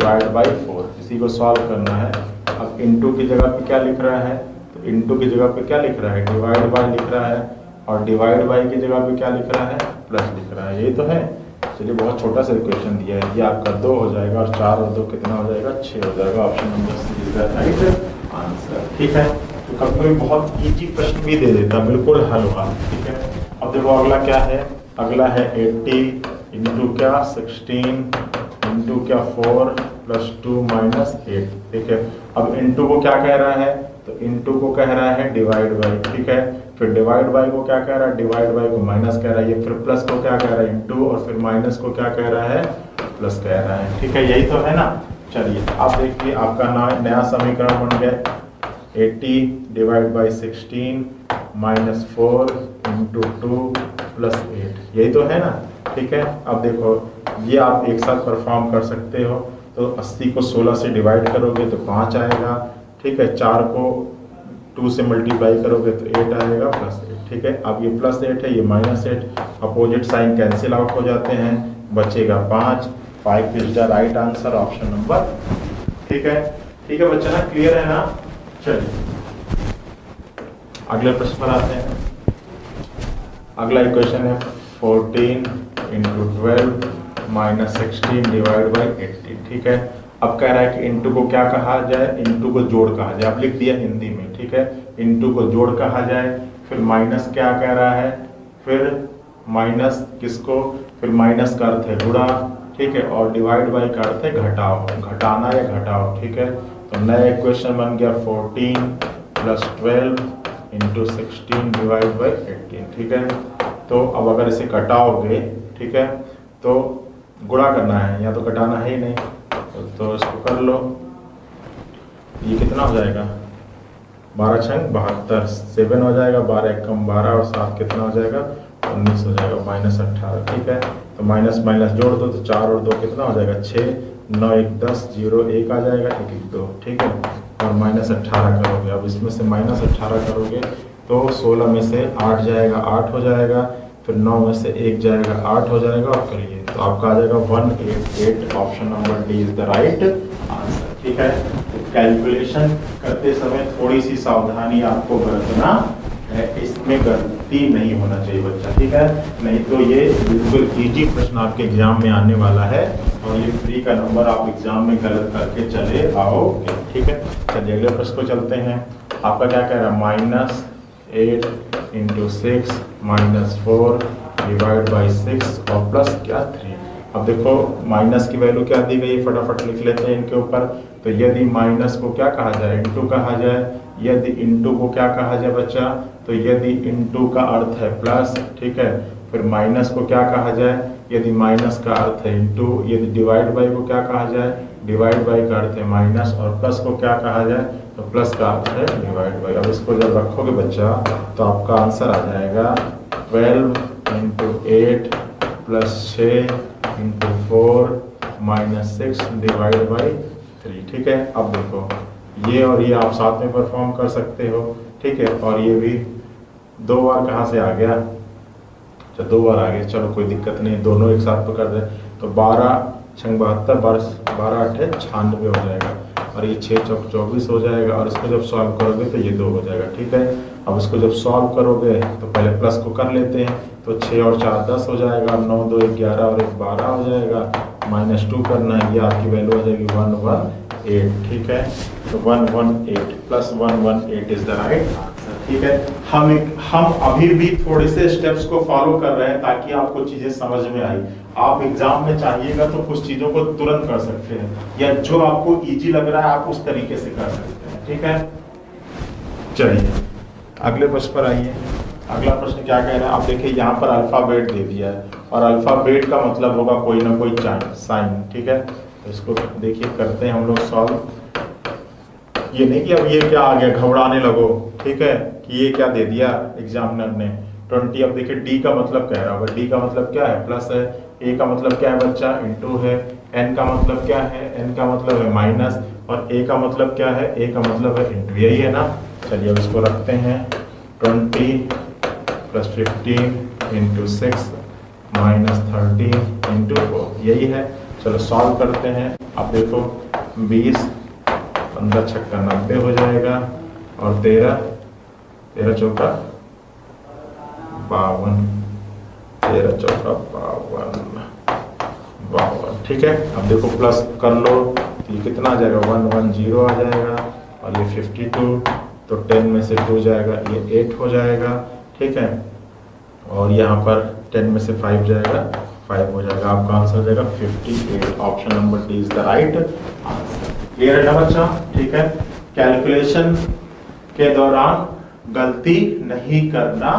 4, इसी को सॉल्व करना है। अब इंटू की जगह पे क्या लिख रहा है, तो इंटू की जगह पे क्या लिख रहा है, डिवाइड बाय लिख रहा है, और डिवाइड बाय की जगह पे क्या लिख रहा है, प्लस लिख रहा है, यही तो है। चलिए बहुत छोटा सा इक्वेशन दिया है, ये आपका 2 हो जाएगा, और 4 और 2 कितना हो जाएगा, 6 हो जाएगा। Option number C is the right answer. ठीक है, तो कभी कभी बहुत इजी प्रश्न भी दे देता, बिल्कुल हल हुआ। ठीक है, अब देखो अगला क्या है, अगला है 80 इंटू क्या 16 इंटू क्या 4 + 2 - 8। ठीक है, अब इंटू को क्या कह रहा है, तो इंटू को कह रहा है डिवाइड बाय। ठीक है, फिर डिवाइड बाय को क्या कह रहा है, डिवाइड बाय को माइनस कह रहा है, ये फिर प्लस को क्या कह रहा है, इंटू, और फिर माइनस को क्या कह रहा है, प्लस कह रहा है। ठीक है, यही तो है ना। चलिए आप देखिए आपका नया समीकरण बन गया 80 ÷ 16 - 4 × 2 + 8, यही तो है ना। ठीक है, अब देखो ये आप एक साथ परफॉर्म कर सकते हो, तो 80 को 16 से डिवाइड करोगे तो 5 आएगा। ठीक है, 4 को 2 से मल्टीप्लाई करोगे तो 8 आएगा +8। ठीक है, अब ये +8 है, ये -8, अपोजिट साइन कैंसिल आउट हो जाते हैं, बचेगा 5। 5 is the right answer, option number. ठीक है बच्चा ना, क्लियर है ना। चलिए अगले प्रश्न पर आते हैं। अगला इक्वेशन है 14 × 12 - 16 ÷ 80। ठीक है, अब कह रहा है कि इंटू को क्या कहा जाए, इंटू को जोड़ कहा जाए, अब लिख दिया हिंदी में। ठीक है, इंटू को जोड़ कहा जाए, फिर माइनस क्या कह रहा है, फिर माइनस किसको, फिर माइनस का अर्थ है गुणा। ठीक है, और डिवाइड बाय का अर्थ है घटाओ, घटाना या घटाओ। ठीक है, तो नया इक्वेशन बन गया 14 + 12 × 16 ÷ 18। ठीक है, तो अब अगर इसे घटाओगे, ठीक है, तो गुणा करना है, या तो घटाना है ही नहीं, तो इसको कर लो। ये कितना हो जाएगा, 12 छंग 72, 7 हो जाएगा, 12 एकम 12, और 7 कितना हो जाएगा, 19 हो जाएगा, -18। ठीक है, तो माइनस माइनस जोड़ दो, तो 4 और 2 कितना हो जाएगा, 6, 9 1 10, 0 1 आ जाएगा, 1 1 2। ठीक है, और -18 करोगे, अब इसमें से -18 करोगे तो 16 में से 8 जाएगा, 8 हो जाएगा, फिर 9 में से 1 जाएगा, 8 हो जाएगा, और करिए तो आपका आ जाएगा 188। Option number D is the right answer. ठीक है, तो कैलकुलेशन करते समय थोड़ी सी सावधानी आपको बरतना है, इसमें गलती नहीं होना चाहिए बच्चा। ठीक है, नहीं तो ये बिल्कुल इजी प्रश्न आपके एग्जाम में आने वाला है, और ये फ्री का नंबर आप एग्जाम में गलत करके चले आओगे। ठीक है, चलिए अगले प्रश्न को चलते हैं। आपका क्या कह रहा है, -8 × 6 - 4 ÷ 6 और प्लस क्या 3। अब देखो माइनस की वैल्यू क्या दी गई, फटाफट लिख लेते हैं इनके ऊपर। तो यदि माइनस को क्या कहा जाए, इंटू कहा जाए, यदि इंटू को क्या कहा जाए बच्चा, तो यदि इंटू का अर्थ है प्लस। ठीक है, फिर माइनस को क्या कहा जाए, यदि माइनस का अर्थ है इंटू, यदि डिवाइड बाय को क्या कहा जाए, डिवाइड बाय का अर्थ है माइनस, और प्लस को क्या कहा जाए, तो प्लस का अर्थ है डिवाइड बाय। अब इसको जब रखोगे बच्चा तो आपका आंसर आ जाएगा 12 × 8 + 6 × 4 - 6 ÷ 3। ठीक है, अब देखो ये और ये आप साथ में परफॉर्म कर सकते हो। ठीक है, और ये भी 2 बार कहाँ से आ गया, अच्छा 2 बार आ गया, चलो कोई दिक्कत नहीं, दोनों एक साथ पकड़ दे, तो 12 छंग 72, 12 8 96 हो जाएगा, और ये 6 चौक 24 हो जाएगा, और इसको जब सॉल्व करोगे तो ये 2 हो जाएगा। ठीक है, अब इसको जब सॉल्व करोगे तो पहले प्लस को कर लेते हैं, तो 6 और 4 10 हो जाएगा, 9 2 11 और 1 12 हो जाएगा, -2 करना है, ये आपकी वैल्यू हो जाएगी 118। ठीक है, तो 118 + 118 इज द राइट आंसर। ठीक है, हम अभी भी थोड़े से स्टेप्स को फॉलो कर रहे हैं ताकि आपको चीजें समझ में आई। आप एग्जाम में चाहिएगा तो कुछ चीजों को तुरंत कर सकते हैं, या जो आपको इजी लग रहा है आप उस तरीके से कर सकते हैं। ठीक है, चलिए अगले प्रश्न पर आइए। अगला प्रश्न क्या कह रहा है, आप देखिए यहाँ पर अल्फाबेट दे दिया है, और अल्फाबेट का मतलब होगा कोई ना कोई साइन। ठीक है, तो इसको देखिए करते हैं हम लोग सॉल्व। ये नहीं कि अब ये क्या आ गया घबराने लगो, ठीक है, कि ये क्या दे दिया एग्जामिनर ने, 20। अब देखिए डी का मतलब कह रहा होगा, डी का मतलब क्या है, प्लस है, ए का मतलब क्या है बच्चा, इनटू है, एन का मतलब क्या है, एन का मतलब है माइनस, और ए का मतलब क्या है, ए का मतलब है इनटू, यही है ना। चलिए अब इसको रखते हैं 20 + 15 इंटू 6 माइनस 30 इंटू 4, यही है। चलो सॉल्व करते हैं। अब देखो 20 15 छक्का 90 हो जाएगा, और 13 चौका 52, 13 चौका 52, ठीक है। अब देखो प्लस कर लो, तो ये कितना आ जाएगा, 110 आ जाएगा, और ये 52, तो 10 में से 2 जाएगा, ये 8 हो जाएगा, ठीक है। और यहाँ पर 10 में से 5 जाएगा, 5 हो जाएगा। आपका आंसर हो जाएगा 58। Option number D is the right answer. Clear है ना बच्चा, ठीक है। कैलकुलेशन के दौरान गलती नहीं करना,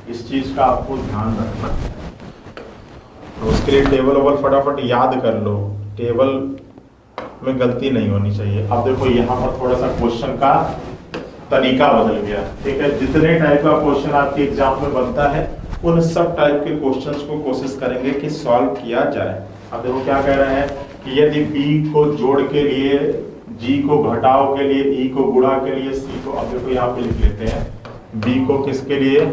इस चीज का आपको ध्यान रखना। तो उसके लिए टेबल ओबल फटाफट याद कर लो, टेबल में गलती नहीं होनी चाहिए। अब देखो यहाँ पर थोड़ा सा क्वेश्चन का तरीका बदल गया, ठीक है। जितने टाइप का क्वेश्चन आपके एग्जाम में बनता है, उन सब टाइप के क्वेश्चंस को कोशिश करेंगे कि सॉल्व किया जाए। अब देखो क्या कह रहे हैं कि यदि b को जोड़ के लिए, g को घटाव के लिए, e को गुणा के लिए, c को, अब देखो यहाँ पे लिख लेते हैं, b को किसके लिए,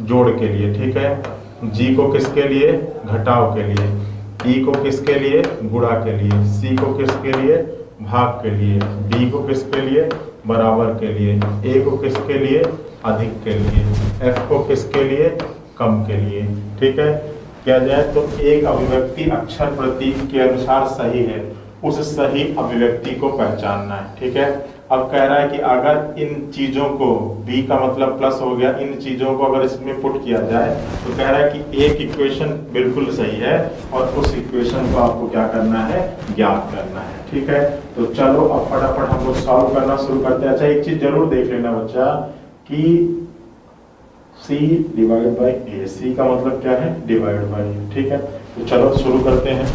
जोड़ के लिए, ठीक है, g को किसके लिए, घटाव के लिए, e को किसके लिए, गुणा के लिए, c को किसके लिए, भाग के लिए, d को किसके लिए, बराबर के लिए, a को किसके लिए, अधिक के लिए, f को किसके लिए, कम के लिए, ठीक है। किया जाए तो एक अभिव्यक्ति अक्षर प्रतीक के अनुसार सही है, उस सही अभिव्यक्ति को पहचानना है, ठीक है। अब कह रहा है कि अगर इन चीजों को, b का मतलब प्लस हो गया, इन चीजों को अगर इसमें पुट किया जाए तो कह रहा है कि एक इक्वेशन बिल्कुल सही है, और उस इक्वेशन को आपको क्या करना है, ज्ञात करना है, ठीक है। तो चलो अब फटाफट हम लोग सॉल्व करना शुरू करते हैं। अच्छा एक चीज जरूर देख लेना बच्चा कि c divide by a, c का मतलब क्या है, डिवाइड बाई, ठीक है। तो चलो शुरू करते हैं।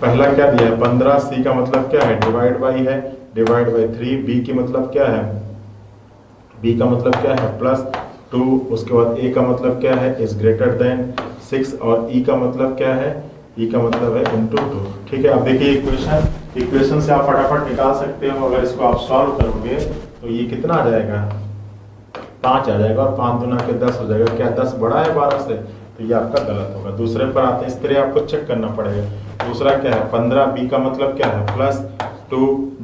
पहला क्या दिया है 15, c का मतलब क्या है, डिवाइड बाई है, डिवाइड बाई 3, b की मतलब क्या है, b का मतलब क्या है, +2, उसके बाद a का मतलब क्या है, इज ग्रेटर देन 6, और e का मतलब क्या है, e का मतलब है इनटू 2, ठीक है। अब देखिए इक्वेशन से आप फटाफट निकाल सकते हो। अगर इसको आप सॉल्व करोगे तो ये कितना आ जाएगा, 5 आ जाएगा, और 5 दूना के 10 हो जाएगा। क्या 10 बड़ा है 12 से, तो ये आपका गलत होगा। दूसरे पर आते हैं, इस तरह आपको चेक करना पड़ेगा। दूसरा क्या है 15, b का मतलब क्या है, +2,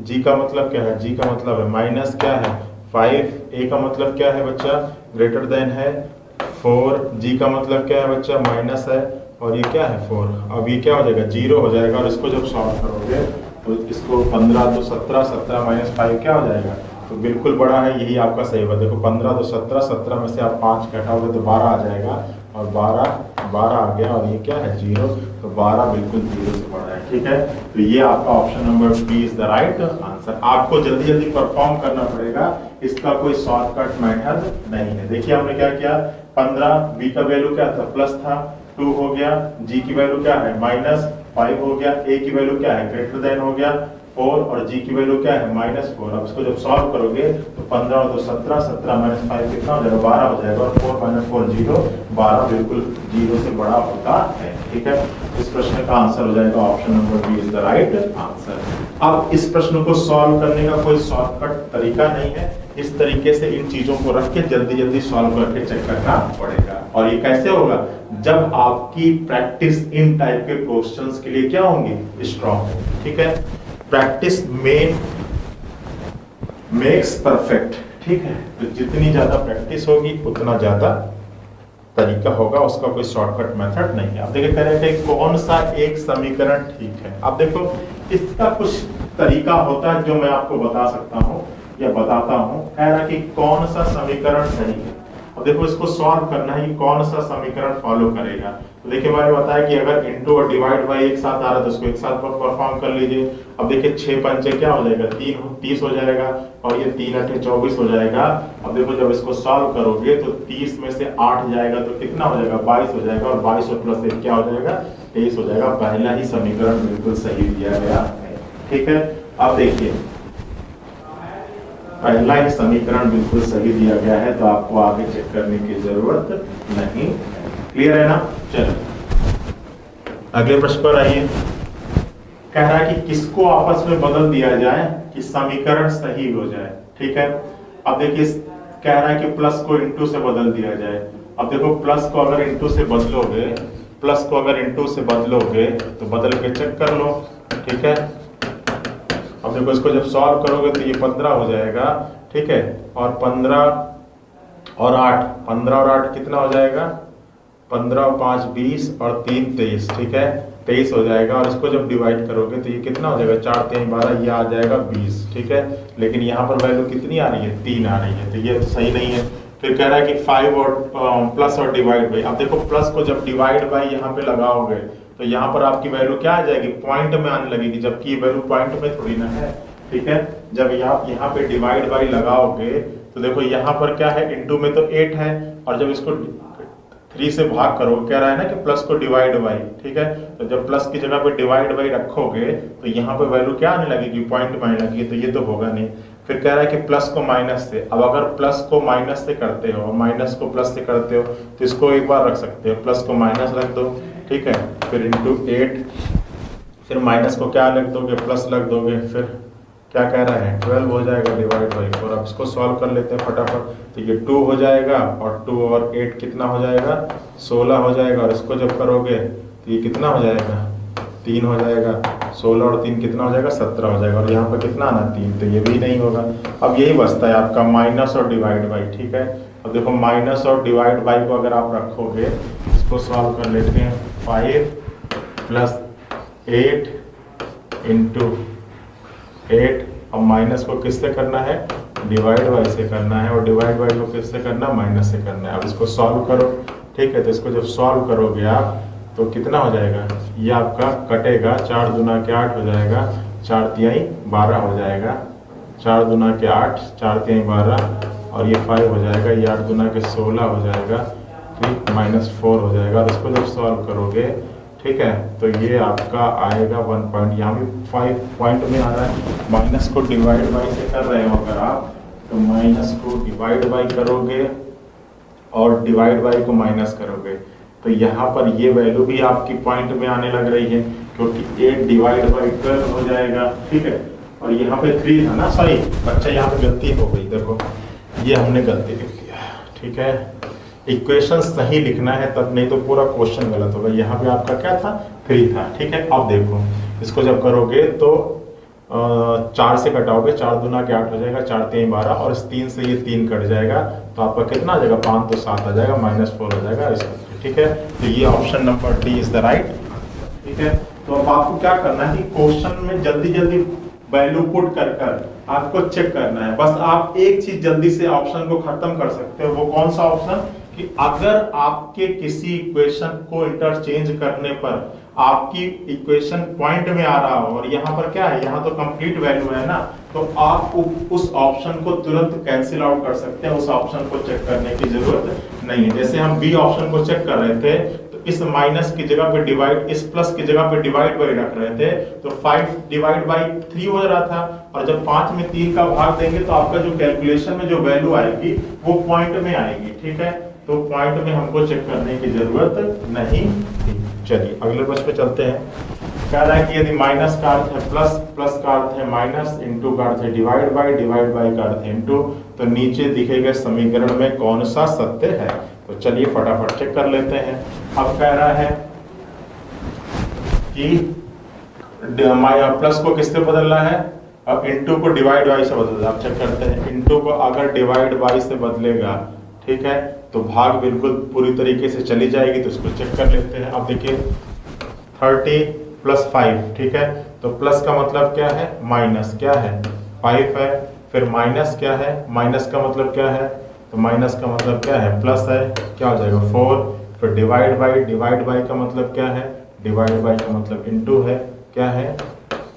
g का मतलब क्या है, g का मतलब है माइनस क्या है 5, a का मतलब क्या है बच्चा, ग्रेटर देन है 4, g का मतलब क्या है बच्चा, माइनस है, और ये क्या है 4। अब ये क्या हो जाएगा, 0 हो जाएगा। और इसको जब सॉल्व करोगे तो इसको 15 तो 17, 17 माइनस 5 क्या हो जाएगा, तो बिल्कुल बड़ा है, यही आपका सही होगा। देखो 15 तो 17, 17 में से आप 5 घटाओगे तो 12 आ जाएगा, और 12 आ गया, और ये क्या है 0, तो 12 बिल्कुल 0 से बड़ा है, ठीक है। तो ये आपका option number B is the right answer. आपको जल्दी जल्दी परफॉर्म करना पड़ेगा, इसका कोई शॉर्टकट मेथड नहीं है। देखिए हमने क्या किया, 15, बी का वैल्यू क्या था, प्लस था, 2 हो गया, जी की वैल्यू क्या है, -5 हो गया, ए की वैल्यू क्या है, ग्रेटर देन हो गया 4, और जी की वैल्यू क्या है, -4। अब इसको जब सॉल्व करोगे तो 15 और 2 17, 17 माइनस 5 कितना हो जाएगा, 12 हो जाएगा, और 4 - 4 0, 12 बिल्कुल 0 से बड़ा होता है, ठीक है। इस प्रश्न का आंसर हो जाएगा option number B is the right answer. अब इस प्रश्न को सॉल्व करने का कोई शॉर्टकट तरीका नहीं है, इस तरीके से इन चीजों को रख के जल्दी जल्दी सॉल्व करके चेक करना पड़ेगा। और ये कैसे होगा, जब आपकी प्रैक्टिस इन टाइप के क्वेश्चंस के लिए क्या होंगी, स्ट्रांग होगी, ठीक है। प्रैक्टिस मेक्स परफेक्ट, ठीक है। तो जितनी ज्यादा प्रैक्टिस होगी उतना ज्यादा तरीका होगा, उसका कोई शॉर्टकट मेथड नहीं है। अब देखिए कह रहे हैं कौन सा एक समीकरण ठीक है। अब देखो इसका कुछ तरीका होता है जो मैं आपको बता सकता हूँ या बताता हूँ। कह रहा है कि कौन सा समीकरण सही है। अब देखो इसको सॉल्व करना है कि कौन सा समीकरण फॉलो करेगा। तो देखिए मैंने बताया कि अगर इनटू और डिवाइड बाई एक साथ आ रहा है तो उसको एक साथ परफॉर्म कर लीजिए। अब देखिए 6 पंचे क्या हो जाएगा, 30 हो जाएगा, और ये 3 8 24 हो जाएगा। अब देखो जब इसको सॉल्व करोगे तो 30 में से 8 जाएगा तो कितना हो जाएगा, 22 हो जाएगा, और 22 और प्लस 1 क्या हो जाएगा, 23 हो जाएगा। पहला ही समीकरण बिल्कुल सही दिया गया है, ठीक है। अब देखिए पहला ही समीकरण बिल्कुल सही दिया गया है, तो आपको आगे चेक करने की जरूरत नहीं है। क्लियर है ना? चलो अगले प्रश्न पर आइए। कह रहा है कि किसको आपस में बदल दिया जाए कि समीकरण सही हो जाए। ठीक है, अब देखिए कह रहा है कि प्लस को इनटू से बदल दिया जाए। अब देखो प्लस को अगर इनटू से बदलोगे, प्लस को अगर इनटू से बदलोगे तो बदल के चेक कर लो। ठीक है, अब देखो इसको जब सॉल्व करोगे तो ये 15 हो जाएगा। ठीक है, और 15 और 8, 15 और 8 कितना हो जाएगा? 15 और 5 20 और 3 23। ठीक है, 23 हो जाएगा। और इसको जब डिवाइड करोगे तो ये कितना हो जाएगा? 4 3 12, ये आ जाएगा 20। ठीक है, लेकिन यहाँ पर वैल्यू कितनी आ रही है? 3 आ रही है, तो ये तो सही नहीं है। फिर कह रहा है कि 5 और प्लस और डिवाइड बाई। अब देखो प्लस को जब डिवाइड बाई यहाँ पे लगाओगे तो यहाँ पर आपकी वैल्यू क्या आ जाएगी? पॉइंट में आने लगेगी, जबकि ये वैल्यू पॉइंट में थोड़ी ना है। ठीक है, जब यहाँ पे डिवाइड बाई लगाओगे तो देखो यहाँ पर क्या है? इनटू में तो 8 है, और जब इसको 3 से भाग करो, कह रहा है ना कि प्लस को डिवाइड बाई। ठीक है, तो जब प्लस की जगह पे डिवाइड बाई रखोगे तो यहाँ पे वैल्यू क्या आने लगेगी? पॉइंट में आने लगेगी, तो ये तो होगा नहीं। फिर कह रहा है कि प्लस को माइनस से। अब अगर प्लस को माइनस से करते हो, माइनस को प्लस से करते हो, तो इसको एक बार रख सकते हो, प्लस को माइनस रख दो। ठीक है, फिर इंटू 8, फिर माइनस को क्या लग दोगे? प्लस लग दोगे। फिर क्या कह रहा है? 12 हो जाएगा डिवाइड बाई 4। अब इसको सॉल्व कर लेते हैं फटाफट। तो ये 2 हो जाएगा, और 2 और 8 कितना हो जाएगा? 16 हो जाएगा। और इसको जब करोगे तो ये कितना हो जाएगा? 3 हो जाएगा। 16 और 3 कितना हो जाएगा? 17 हो जाएगा। और यहाँ पर कितना आना? 3, तो ये भी नहीं होगा। अब यही बचता है आपका माइनस और डिवाइड बाई। ठीक है, अब देखो माइनस और डिवाइड बाई को अगर आप रखोगे, इसको सॉल्व कर लेते हैं। 5 प्लस 8 इंटू 8। अब माइनस को किससे करना है? डिवाइड बाई से करना है, और डिवाइड बाई को किससे करना? माइनस से करना है। अब इसको सॉल्व करो। ठीक है, तो इसको जब सॉल्व करोगे आप तो कितना हो जाएगा? ये आपका कटेगा, 4 दूना के 8 हो जाएगा, 4 तिहाई 12 हो जाएगा। 4 दूना के 8, 4 तिहाई 12, और ये 5 हो जाएगा। ये 8 दूना के 16 हो जाएगा, ठीक, -4 हो जाएगा। और इसको जब सॉल्व करोगे, ठीक है, तो ये आपका आएगा 1 पॉइंट। यहाँ भी 5 पॉइंट में आ रहा है। माइनस को डिवाइड बाई से कर रहे हो अगर आप, तो माइनस को डिवाइड बाई करोगे और डिवाइड बाई को माइनस करोगे, तो यहाँ पर ये वैल्यू भी आपकी पॉइंट में आने लग रही है, क्योंकि 8 डिवाइड बाई 12 हो जाएगा। ठीक है, और यहाँ पे 3 था ना, सॉरी बच्चा यहाँ पे गलती हो गई, देखो ये हमने गलती लिख दिया। ठीक है, इक्वेशन सही लिखना है तब, नहीं तो पूरा क्वेश्चन गलत होगा। यहाँ पे आपका क्या था? 3 था। ठीक है, अब देखो इसको जब करोगे तो 4 से कटाओगे, 4 दूना के 8 हो जाएगा, 4 3 12, और इस 3 से ये 3 कट जाएगा, तो आपका कितना आ जाएगा? 5 तो 7 आ जाएगा, -4 हो जाएगा इसका। ठीक है, तो ये option number D is the right. ठीक है, तो अब आपको क्या करना है कि क्वेश्चन में जल्दी जल्दी वैल्यू पुट कर कर आपको चेक करना है। बस आप एक चीज जल्दी से ऑप्शन को खत्म कर सकते हो। वो कौन सा ऑप्शन? कि अगर आपके किसी इक्वेशन को इंटरचेंज करने पर आपकी इक्वेशन पॉइंट में आ रहा हो, और यहाँ पर क्या है? यहाँ तो कंप्लीट वैल्यू है ना, तो आप उस ऑप्शन को तुरंत कैंसिल आउट कर सकते हैं। उस ऑप्शन को चेक करने की जरूरत नहीं है। जैसे हम बी ऑप्शन को चेक कर रहे थे, तो इस माइनस की जगह पे डिवाइड, इस प्लस की जगह पे डिवाइड बाई रख रहे थे, तो 5 डिवाइड बाई 3 हो रहा था, और जब 5 में 3 का भाग देंगे तो आपका जो कैलकुलेशन में जो वैल्यू आएगी वो पॉइंट में आएगी। ठीक है, तो पॉइंट में हमको चेक करने की जरूरत नहीं थी। चलिए अगले प्रश्न पे चलते हैं। कह रहा है कि यदि माइनस का अर्थ है प्लस, प्लस का अर्थ है माइनस, इंटू का अर्थ है डिवाइड बाई, डिवाइड बाई का अर्थ है इंटू, तो नीचे दिखे गए समीकरण में कौन सा सत्य है? तो चलिए फटाफट चेक कर लेते हैं। अब कह रहा है कि प्लस को किससे बदलना है? अब इंटू को डिवाइड बाई से बदलना। अब चेक करते हैं। इंटू को अगर डिवाइड बाई से बदलेगा, ठीक है, तो भाग बिल्कुल पूरी तरीके से चली जाएगी, तो इसको चेक कर लेते हैं। अब देखिए 30 + 5, ठीक है, तो प्लस का मतलब क्या है? माइनस क्या है? 5 है। फिर माइनस क्या है? माइनस का मतलब क्या है? तो माइनस का मतलब क्या है? प्लस है, क्या हो जाएगा? 4। फिर डिवाइड बाई, डिवाइड बाई का मतलब क्या है? डिवाइड बाई का मतलब इंटू है, क्या है?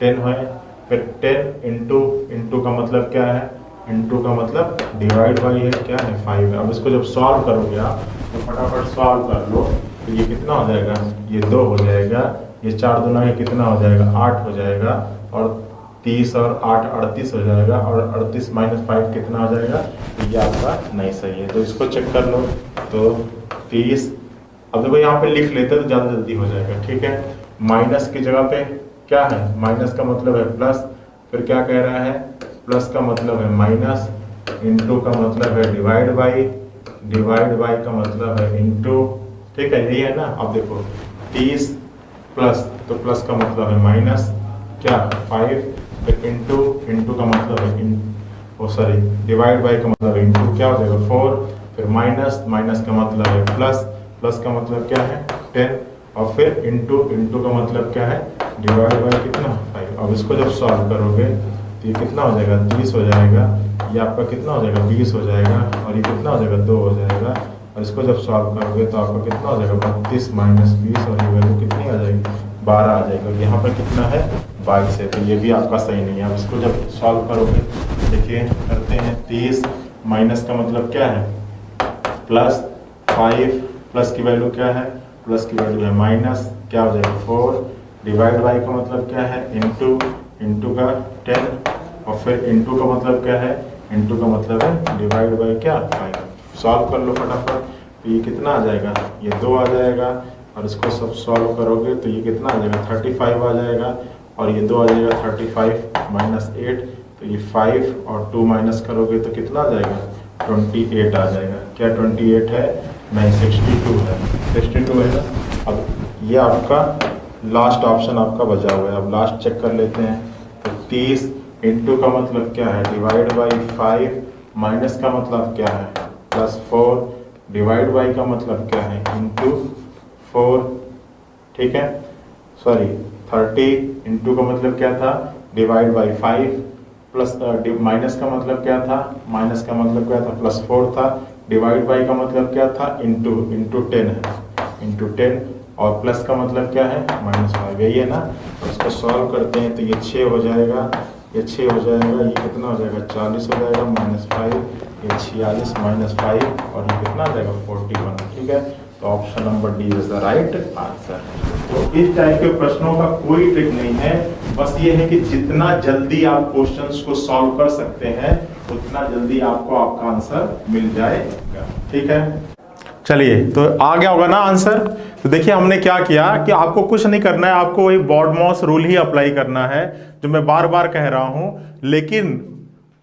10 है। फिर 10 इंटू का मतलब क्या है? इंटू का मतलब डिवाइड बाई है, क्या है? 5 है। अब इसको जब सॉल्व करोगे आप, तो फटाफट सॉल्व कर लो, तो ये कितना हो जाएगा? ये 2 हो जाएगा। ये 4 दूना ये कितना हो जाएगा? 8 हो जाएगा। और 30 और 8 38 हो जाएगा, और 38 माइनस 5 कितना हो जाएगा, तो ये आपका नहीं सही है। तो इसको चेक कर लो। तो 30, अब देखो यहाँ पे लिख लेते हैं तो ज़्यादा जल्दी हो जाएगा, ठीक है। माइनस की जगह पे क्या है, माइनस का मतलब है प्लस, फिर क्या कह रहा है, प्लस का मतलब है माइनस, इंटू का मतलब है डिवाइड बाई, डिवाइड बाई का मतलब है इंटू, ठीक है, यही है ना। अब देखो 30 प्लस, तो प्लस का मतलब है माइनस क्या 5, फिर इंटू, इंटू का मतलब है डिवाइड बाई का मतलब है इंटू, क्या हो जाएगा 4, फिर माइनस, माइनस का मतलब है प्लस, प्लस का मतलब क्या है 10, और फिर इंटू, इंटू का मतलब क्या है डिवाइड बाई कितना 5। अब इसको जब सॉल्व करोगे तो ये कितना हो जाएगा 30 हो जाएगा, ये आपका कितना हो जाएगा 20 हो जाएगा, और ये कितना हो जाएगा 2 हो जाएगा, और इसको जब सॉल्व करोगे तो आपका कितना हो जाएगा 32 माइनस 20, और ये वैल्यू कितनी आ जाएगी 12 आ जाएगा। यहाँ पर कितना है 22 है, तो ये भी आपका सही नहीं है। अब इसको जब सॉल्व करोगे, देखिए करते हैं, 30 माइनस का मतलब क्या है प्लस 5, प्लस की वैल्यू क्या है, प्लस की वैल्यू है माइनस, क्या हो जाएगा 4, डिवाइड बाई का मतलब क्या है इंटू, इंटू का 10, और फिर इंटू का मतलब क्या है, इंटू का मतलब है डिवाइड बाई क्या 5। सॉल्व कर लो फटाफट, तो ये कितना आ जाएगा, ये 2 आ जाएगा, और इसको सब सॉल्व करोगे तो ये कितना आ जाएगा 35 आ जाएगा, और ये 2 आ जाएगा 35 माइनस 8, तो ये 5 और 2 माइनस करोगे तो कितना आ जाएगा 28 आ जाएगा। क्या 28 है, नहीं 62 है, 62 है ना। अब ये आपका लास्ट ऑप्शन आपका बचा हुआ है। अब लास्ट चेक कर लेते हैं। तो 30 इंटू का मतलब क्या है डिवाइड बाई 5, माइनस का मतलब क्या है प्लस 4, डिवाइड बाई का मतलब क्या है इंटू 4, ठीक है, सॉरी 30 इंटू का मतलब क्या था डिवाइड बाई 5, प्लस माइनस का मतलब क्या था, माइनस का मतलब क्या था प्लस 4 था, डिवाइड बाई का मतलब क्या था इंटू, इंटू 10 है, इंटू 10, और प्लस का मतलब क्या है माइनस 5, यही है ना। तो इसको सॉल्व करते हैं तो ये 6 हो जाएगा, ये 6 हो जाएगा, ये कितना हो जाएगा 40 हो जाएगा माइनस 5, ये 46 माइनस 5, और ये कितना आ जाएगा 41, ठीक है। तो option number D is the right answer. तो इस टाइप के प्रश्नों का कोई ट्रिक नहीं है, बस ये है कि जितना जल्दी आप क्वेश्चंस को सॉल्व कर सकते हैं उतना जल्दी आपको आपका आंसर मिल जाएगा, ठीक है। चलिए, तो आ गया होगा ना आंसर। तो देखिए हमने क्या किया कि आपको कुछ नहीं करना है, आपको वही बॉडमॉस रूल ही अप्लाई करना है जो मैं बार बार कह रहा हूं। लेकिन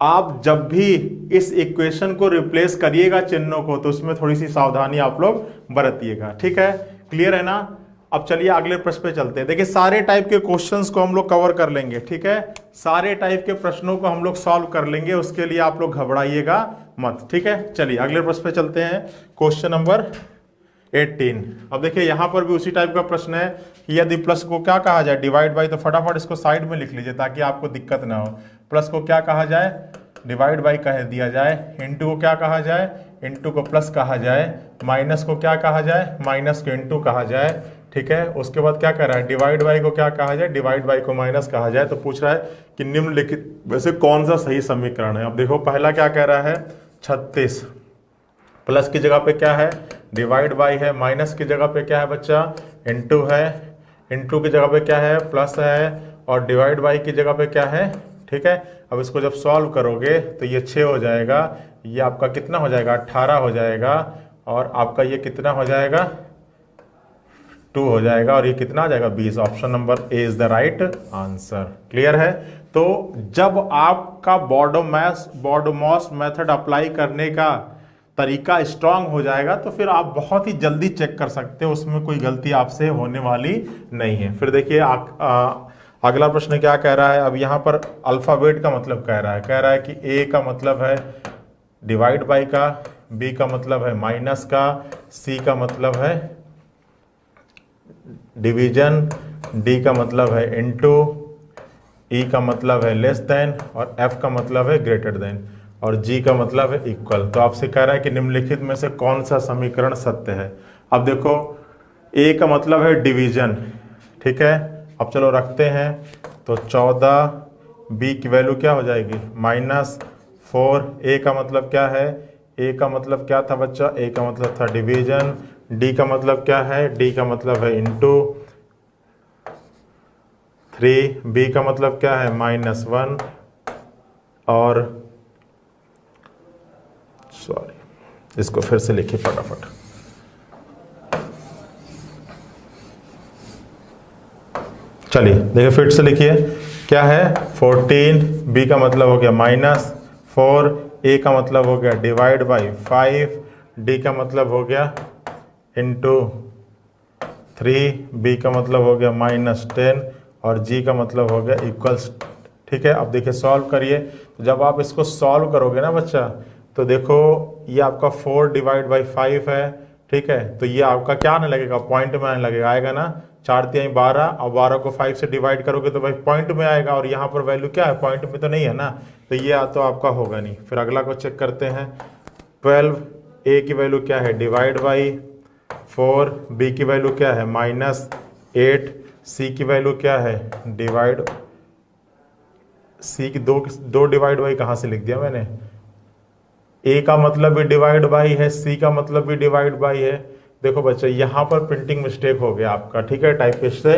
आप जब भी इस इक्वेशन को रिप्लेस करिएगा चिन्हों को, तो उसमें थोड़ी सी सावधानी आप लोग बरतिएगा, ठीक है। क्लियर है ना। अब चलिए अगले प्रश्न पे चलते हैं। देखिए सारे टाइप के क्वेश्चंस को हम लोग कवर कर लेंगे, ठीक है। सारे टाइप के प्रश्नों को हम लोग सॉल्व कर लेंगे, उसके लिए आप लोग घबराइएगा मत, ठीक है। चलिए अगले प्रश्न पे चलते हैं। Question number 18। अब देखिए यहां पर भी उसी टाइप का प्रश्न है कि यदि प्लस को क्या कहा जाए डिवाइड बाई, तो फटाफट इसको साइड में लिख लीजिए ताकि आपको दिक्कत ना हो। प्लस को क्या कहा जाए डिवाइड बाई कह दिया जाए, इंटू को क्या कहा जाए इंटू को प्लस कहा जाए, माइनस को क्या कहा जाए माइनस को इंटू कहा जाए, ठीक है। उसके बाद क्या कह रहा है डिवाइड बाई को क्या कहा जाए डिवाइड बाई को माइनस कहा जाए। तो पूछ रहा है कि निम्नलिखित वैसे कौन सा सही समीकरण है। अब देखो पहला क्या कह रहा है 36, प्लस की जगह पे क्या है डिवाइड बाई है, माइनस की जगह पे क्या है बच्चा इंटू है, इंटू की जगह पे क्या है प्लस है, और डिवाइड बाई की जगह पे क्या है, ठीक है। अब इसको जब सॉल्व करोगे तो ये 6 हो जाएगा, ये आपका कितना हो जाएगा 18 हो जाएगा, और आपका ये कितना हो जाएगा 2 हो जाएगा, और ये कितना आ जाएगा 20। Option number A is the right answer. Clear है। तो जब आपका बॉडमॉस मेथड अप्लाई करने का तरीका स्ट्रांग हो जाएगा तो फिर आप बहुत ही जल्दी चेक कर सकते हो, उसमें कोई गलती आपसे होने वाली नहीं है। फिर देखिए अगला प्रश्न क्या कह रहा है। अब यहाँ पर अल्फाबेट का मतलब कह रहा है कि ए का मतलब है डिवाइड बाई का, बी का मतलब है माइनस का, सी का मतलब है डिवीजन, डी का मतलब है इनटू, ई का मतलब है लेस देन, और एफ का मतलब है ग्रेटर देन, और जी का मतलब है इक्वल। तो आपसे कह रहा है कि निम्नलिखित में से कौन सा समीकरण सत्य है। अब देखो ए का मतलब है डिवीजन, ठीक है। अब चलो रखते हैं, तो 14, बी की वैल्यू क्या हो जाएगी -4, ए का मतलब क्या है, ए का मतलब क्या था बच्चा, ए का मतलब था डिवीजन, डी का मतलब क्या है, डी का मतलब है इनटू, 3, बी का मतलब क्या है -1, और सॉरी इसको फिर से लिखिए फटाफट। चलिए देखिए फिर से लिखिए क्या है 14, बी का मतलब हो गया -4, ए का मतलब हो गया डिवाइड बाई 5, डी का मतलब हो गया इंटू 3, बी का मतलब हो गया -10 और जी का मतलब हो गया इक्वल्स। ठीक है, अब देखिए सॉल्व करिए। तो जब आप इसको सॉल्व करोगे ना बच्चा, तो देखो ये आपका 4 डिवाइड बाई 5 है। ठीक है, तो ये आपका क्या आने लगेगा, पॉइंट में आने लगेगा, आएगा ना 4 3 12, और 12 को 5 से डिवाइड करोगे तो भाई पॉइंट में आएगा, और यहाँ पर वैल्यू क्या है, पॉइंट में तो नहीं है ना, तो ये तो आपका होगा नहीं। फिर अगला को चेक करते हैं। 12, ए की वैल्यू क्या है डिवाइड बाई 4, बी की वैल्यू क्या है -8, सी की वैल्यू क्या है डिवाइड, सी की दो डिवाइड बाई कहाँ से लिख दिया मैंने, ए का मतलब भी डिवाइड बाई है, सी का मतलब भी डिवाइड बाई है। देखो बच्चे यहाँ पर प्रिंटिंग मिस्टेक हो गया आपका। ठीक है, टाइपिस्ट से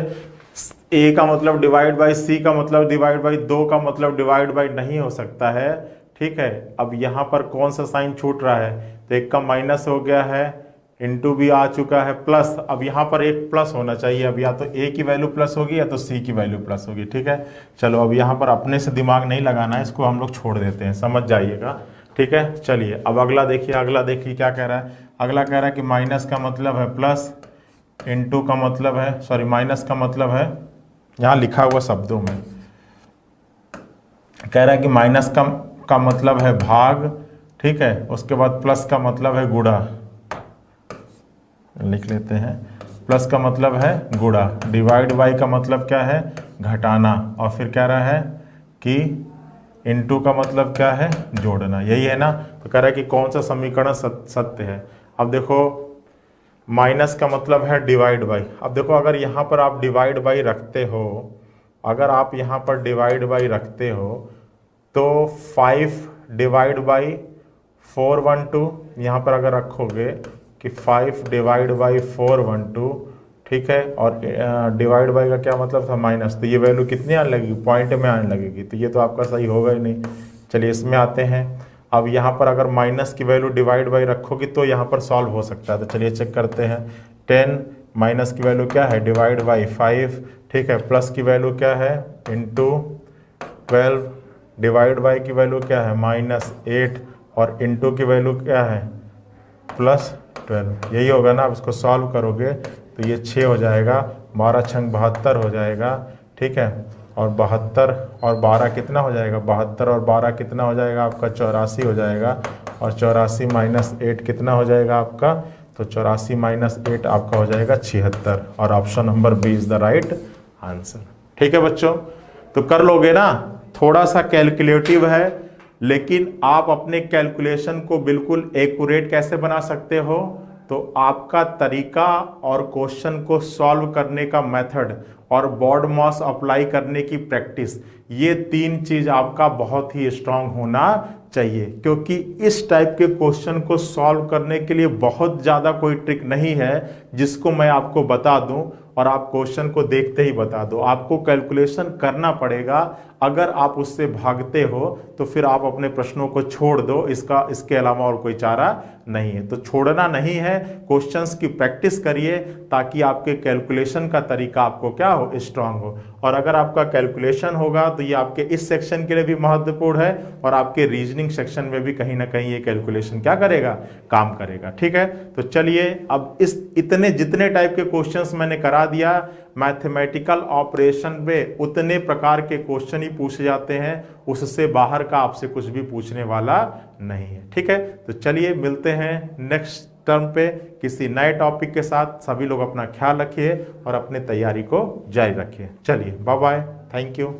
ए का मतलब डिवाइड बाई, सी का मतलब डिवाइड बाई, 2 का मतलब डिवाइड बाई नहीं हो सकता है। ठीक है, अब यहाँ पर कौन सा साइन छूट रहा है, तो एक का माइनस हो गया है, इंटू भी आ चुका है, प्लस अब यहाँ पर एक प्लस होना चाहिए। अब या तो ए की वैल्यू प्लस होगी या तो सी की वैल्यू प्लस होगी। ठीक है, चलो अब यहाँ पर अपने से दिमाग नहीं लगाना है, इसको हम लोग छोड़ देते हैं, समझ जाइएगा। ठीक है, चलिए अब अगला देखिए। अगला देखिए क्या कह रहा है, अगला कह रहा है कि माइनस का मतलब है प्लस, इंटू का मतलब है, सॉरी माइनस का मतलब है, यहाँ लिखा हुआ शब्दों में कह रहा है कि माइनस का मतलब है भाग। ठीक है, उसके बाद प्लस का मतलब है गुणा, लिख लेते हैं, प्लस का मतलब है गुणा, डिवाइड बाई का मतलब क्या है घटाना, और फिर कह रहा है कि इनटू का मतलब क्या है जोड़ना, यही है ना। तो कह रहा है कि कौन सा समीकरण सत्य है। अब देखो माइनस का मतलब है डिवाइड बाई। अब देखो अगर यहाँ पर आप डिवाइड बाई रखते हो, अगर आप यहाँ पर डिवाइड बाई रखते हो तो 5 डिवाइड बाई 412, यहाँ पर अगर रखोगे कि 5 डिवाइड बाई 412, ठीक है, और डिवाइड बाई का क्या मतलब था माइनस, तो ये वैल्यू कितनी आने लगेगी, पॉइंट में आने लगेगी, तो ये तो आपका सही होगा ही नहीं। चलिए इसमें आते हैं। अब यहाँ पर अगर माइनस की वैल्यू डिवाइड बाई रखोगी तो यहाँ पर सॉल्व हो सकता है, तो चलिए चेक करते हैं। 10 माइनस की वैल्यू क्या है डिवाइड बाई 5, ठीक है, प्लस की वैल्यू क्या है इंटू 12, डिवाइड बाई की वैल्यू क्या है -8, और इंटू की वैल्यू क्या है +12, यही होगा ना। अब इसको सॉल्व करोगे तो ये 6 हो जाएगा, 12 छंग 72 हो जाएगा। ठीक है, और 72 और 12 कितना हो जाएगा, 72 और 12 कितना हो जाएगा आपका 84 हो जाएगा, और 84 -8 कितना हो जाएगा आपका, तो 84 -8 आपका हो जाएगा 76, और option number B is the right answer. ठीक है बच्चों, तो कर लोगे ना, थोड़ा सा कैलकुलेटिव है, लेकिन आप अपने कैलकुलेशन को बिल्कुल एक्यूरेट कैसे बना सकते हो, तो आपका तरीका और क्वेश्चन को सॉल्व करने का मेथड और बॉड मॉस अप्लाई करने की प्रैक्टिस, ये 3 चीज आपका बहुत ही स्ट्रांग होना चाहिए। क्योंकि इस टाइप के क्वेश्चन को सॉल्व करने के लिए बहुत ज़्यादा कोई ट्रिक नहीं है जिसको मैं आपको बता दूं और आप क्वेश्चन को देखते ही बता दो। आपको कैलकुलेशन करना पड़ेगा। अगर आप उससे भागते हो तो फिर आप अपने प्रश्नों को छोड़ दो, इसके अलावा और कोई चारा नहीं है। तो छोड़ना नहीं है, क्वेश्चंस की प्रैक्टिस करिए ताकि आपके कैलकुलेशन का तरीका आपको क्या हो, स्ट्रांग हो। और अगर आपका कैलकुलेशन होगा तो ये आपके इस सेक्शन के लिए भी महत्वपूर्ण है और आपके रीजनिंग सेक्शन में भी कहीं ना कहीं ये कैलकुलेशन क्या करेगा, काम करेगा। ठीक है, तो चलिए अब इस इतने जितने टाइप के क्वेश्चंस मैंने करा दिया, मैथमेटिकल ऑपरेशन में उतने प्रकार के क्वेश्चन ही पूछे जाते हैं, उससे बाहर का आपसे कुछ भी पूछने वाला नहीं है। ठीक है, तो चलिए मिलते हैं नेक्स्ट टर्म पे किसी नए टॉपिक के साथ। सभी लोग अपना ख्याल रखिए और अपने तैयारी को जारी रखिए। चलिए बाय बाय, थैंक यू।